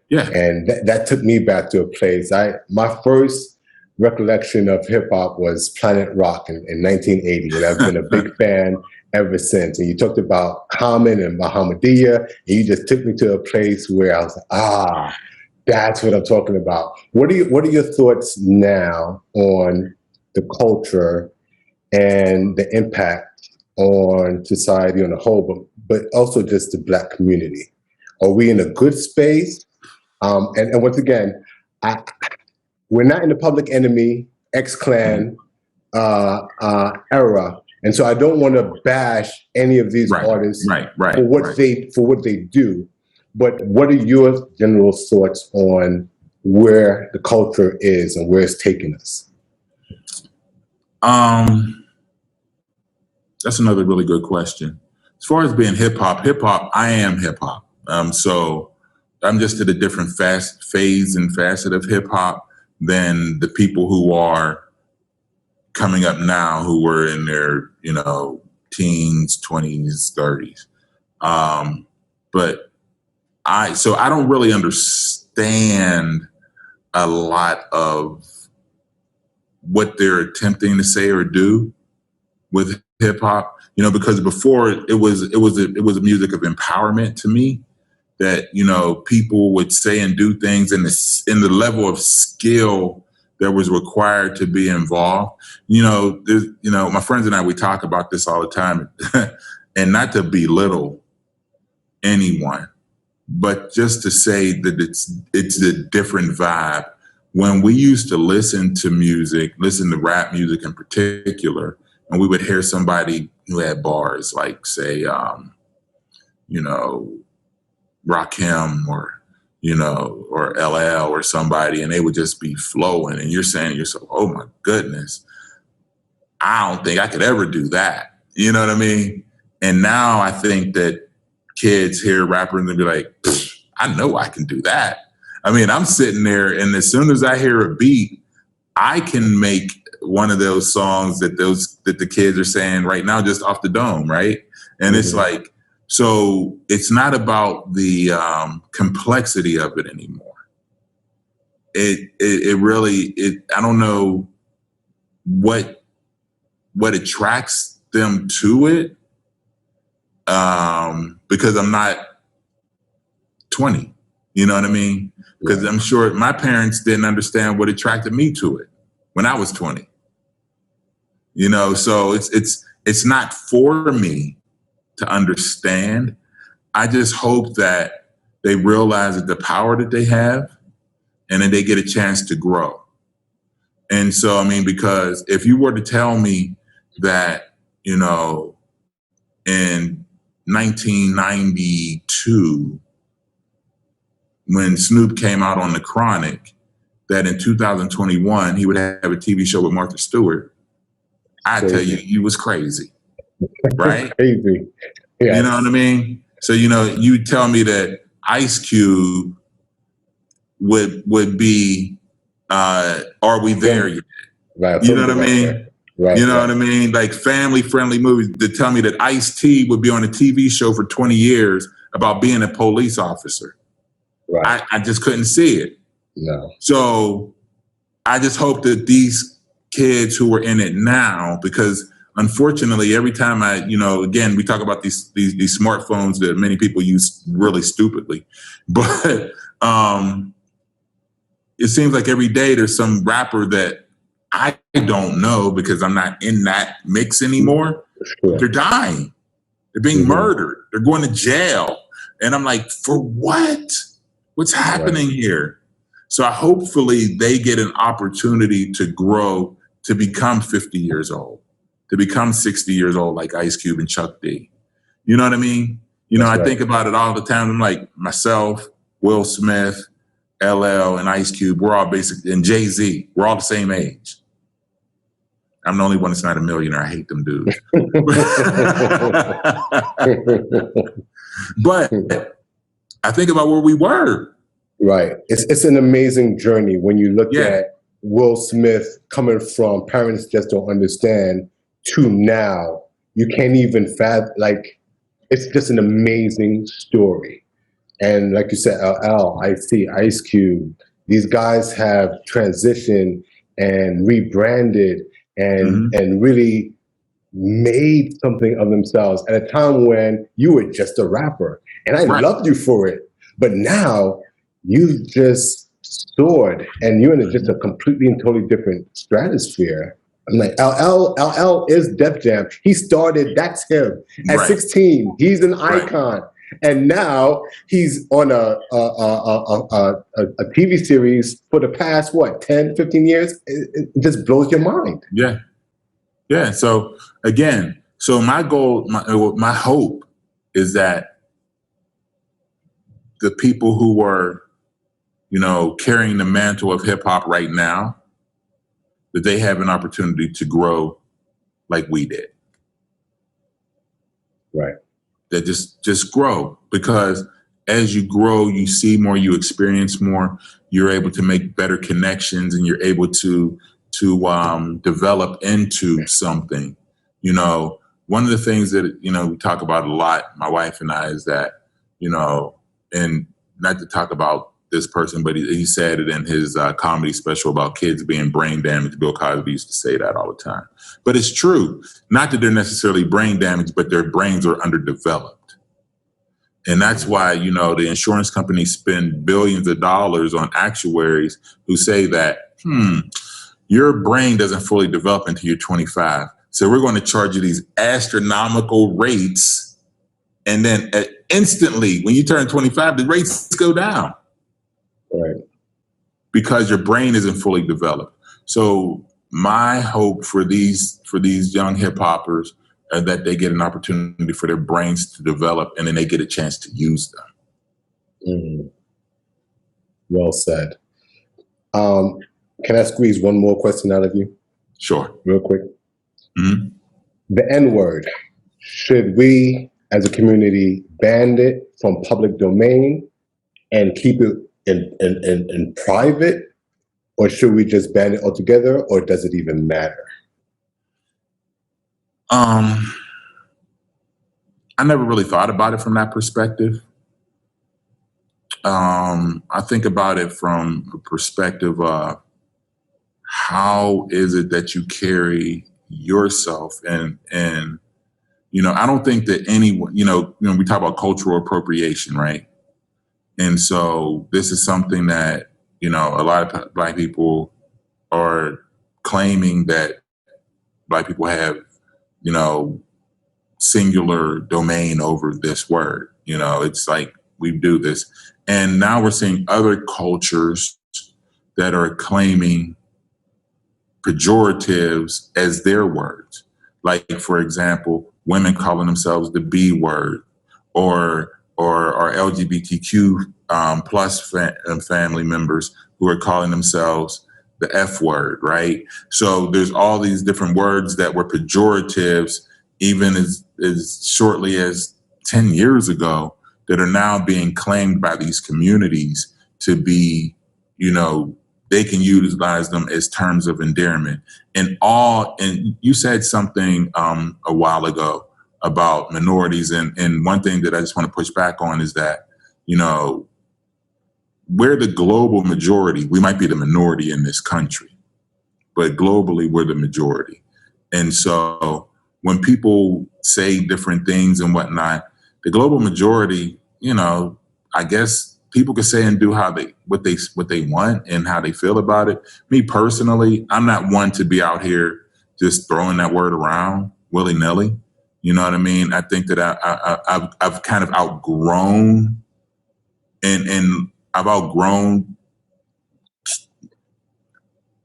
S2: Yeah.
S1: And that took me back to a place. My first recollection of hip hop was Planet Rock in 1980, and I've been a big fan ever since. And you talked about Common and Muhammadiyah, and you just took me to a place where I was like, that's what I'm talking about. What are your thoughts now on the culture and the impact on society on the whole, but also just the Black community? Are we in a good space? And once again, we're not in the Public Enemy, X-Clan era, and so I don't want to bash any of these artists for what they do. But what are your general thoughts on where the culture is and where it's taking us?
S2: That's another really good question. As far as being hip hop, I am hip hop. So I'm just at a different phase and facet of hip hop than the people who are coming up now, who were in their, teens, 20s, 30s. But I don't really understand a lot of what they're attempting to say or do with hip hop, because before it was a music of empowerment to me, that, people would say and do things in the level of skill that was required to be involved. My friends and I, we talk about this all the time, and not to belittle anyone, but just to say that it's a different vibe. When we used to listen to rap music in particular, and we would hear somebody who had bars like, say, Rakim or LL or somebody, and they would just be flowing, and you're saying to yourself, oh my goodness, I don't think I could ever do that. You know what I mean? And now I think that kids hear rappers and be like, I know I can do that. I mean, I'm sitting there, and as soon as I hear a beat, I can make one of those songs that the kids are saying right now just off the dome, right? And it's like, so it's not about the complexity of it anymore. It really, I don't know what attracts them to it, because I'm not 20, you know what I mean? Because I'm sure my parents didn't understand what attracted me to it when I was 20. So it's not for me to understand. I just hope that they realize that the power that they have, and then they get a chance to grow. And so, I mean, because if you were to tell me that, in 1992, when Snoop came out on The Chronic, that in 2021, he would have a TV show with Martha Stewart, I tell you, he was crazy, right?
S1: Crazy. Yes.
S2: You know what I mean? So, you tell me that Ice Cube would be, Are We There Yet?
S1: Right.
S2: You know what I mean?
S1: Right.
S2: You know what I mean? Like family-friendly movies that tell me that Ice-T would be on a TV show for 20 years about being a police officer.
S1: Right.
S2: I just couldn't see it.
S1: No.
S2: So I just hope that these kids who are in it now, because unfortunately, every time again, we talk about these smartphones that many people use really stupidly, but it seems like every day there's some rapper that I don't know because I'm not in that mix anymore.
S1: Sure.
S2: They're dying. They're being murdered. They're going to jail. And I'm like, for what? What's happening here? So hopefully they get an opportunity to grow, to become 50 years old, to become 60 years old like Ice Cube and Chuck D. You know what I mean? I think about it all the time. I'm like, myself, Will Smith, LL, and Ice Cube, we're all basically, and Jay-Z, we're all the same age. I'm the only one that's not a millionaire. I hate them dudes. But I think about where we were.
S1: Right. It's an amazing journey when you look at Will Smith coming from parents just don't understand to now. You can't even fathom, it's just an amazing story. And like you said, LL, Ice Cube, these guys have transitioned and rebranded and really made something of themselves at a time when you were just a rapper. And I loved you for it. But now you've just soared and you're in just a completely and totally different stratosphere. I'm like, LL is Def Jam. He started, that's him. At 16, he's an icon. And now he's on a TV series for the past, 10, 15 years? It just blows your mind.
S2: Yeah. Yeah. So again, my goal, my hope is that the people who are, carrying the mantle of hip hop right now, that they have an opportunity to grow like we did.
S1: Right.
S2: That just grow, because as you grow, you see more, you experience more, you're able to make better connections, and you're able to develop into something. One of the things that, we talk about a lot, my wife and I, is that, and not to talk about this person, but he said it in his comedy special about kids being brain damaged. Bill Cosby used to say that all the time. But it's true. Not that they're necessarily brain damaged, but their brains are underdeveloped. And that's why, the insurance companies spend billions of dollars on actuaries who say that, your brain doesn't fully develop until you're 25. So we're going to charge you these astronomical rates. And then instantly, when you turn 25, the rates go down.
S1: Right.
S2: Because your brain isn't fully developed. So my hope for these young hip hoppers are that they get an opportunity for their brains to develop, and then they get a chance to use them.
S1: Well said. Can I squeeze one more question out of you?
S2: Sure.
S1: Real quick. The N-word. Should we, as a community, ban it from public domain and keep it in private, or should we just ban it altogether, or does it even matter?
S2: I never really thought about it from that perspective. I think about it from a perspective of how is it that you carry yourself, and I don't think that anyone, we talk about cultural appropriation, right? And so this is something that, a lot of Black people are claiming that Black people have, singular domain over this word. It's like we do this. And now we're seeing other cultures that are claiming pejoratives as their words. Like, for example, women calling themselves the B word, or LGBTQ plus family members who are calling themselves the F word, right? So there's all these different words that were pejoratives even as shortly as 10 years ago that are now being claimed by these communities to be, they can utilize them as terms of endearment. And you said something a while ago about minorities. And one thing that I just want to push back on is that, we're the global majority. We might be the minority in this country. but globally we're the majority. And so when people say different things and whatnot, the global majority, I guess people can say and do what they want and how they feel about it. Me personally, I'm not one to be out here just throwing that word around willy-nilly. You know what I mean? I think that I've kind of outgrown and I've outgrown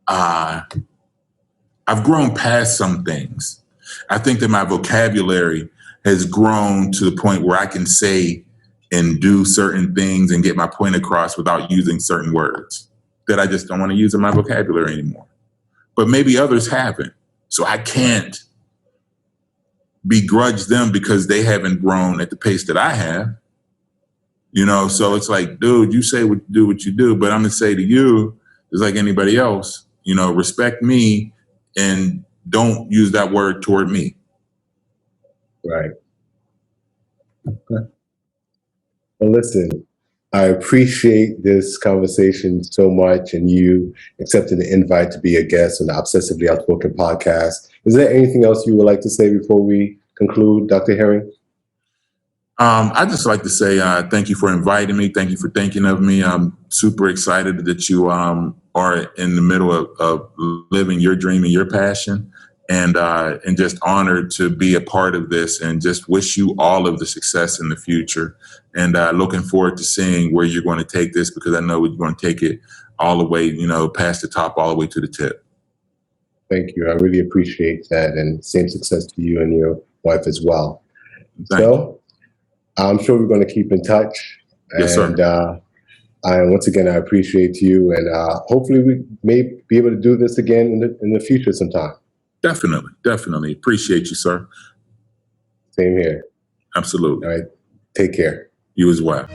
S2: I've grown past some things. I think that my vocabulary has grown to the point where I can say and do certain things and get my point across without using certain words that I just don't want to use in my vocabulary anymore. But maybe others haven't. So I can't begrudge them because they haven't grown at the pace that I have. So it's like, dude, you say what you do, but I'm going to say to you, just like anybody else, respect me and don't use that word toward me.
S1: Right. Okay. Well, listen, I appreciate this conversation so much and you accepting the invite to be a guest on the Obsessively Outspoken podcast. Is there anything else you would like to say before we conclude, Dr. Herring?
S2: I'd just like to say thank you for inviting me. Thank you for thinking of me. I'm super excited that you are in the middle of living your dream and your passion, and just honored to be a part of this, and just wish you all of the success in the future. And looking forward to seeing where you're going to take this, because I know you're going to take it all the way, past the top, all the way to the tip.
S1: Thank you. I really appreciate that, and same success to you and your wife as well.
S2: Thank you.
S1: I'm sure we're going to keep in touch.
S2: Yes,
S1: and,
S2: sir.
S1: Once again, I appreciate you, and hopefully we may be able to do this again in the future sometime.
S2: Definitely. Appreciate you, sir.
S1: Same here.
S2: Absolutely.
S1: All right. Take care.
S2: You as well.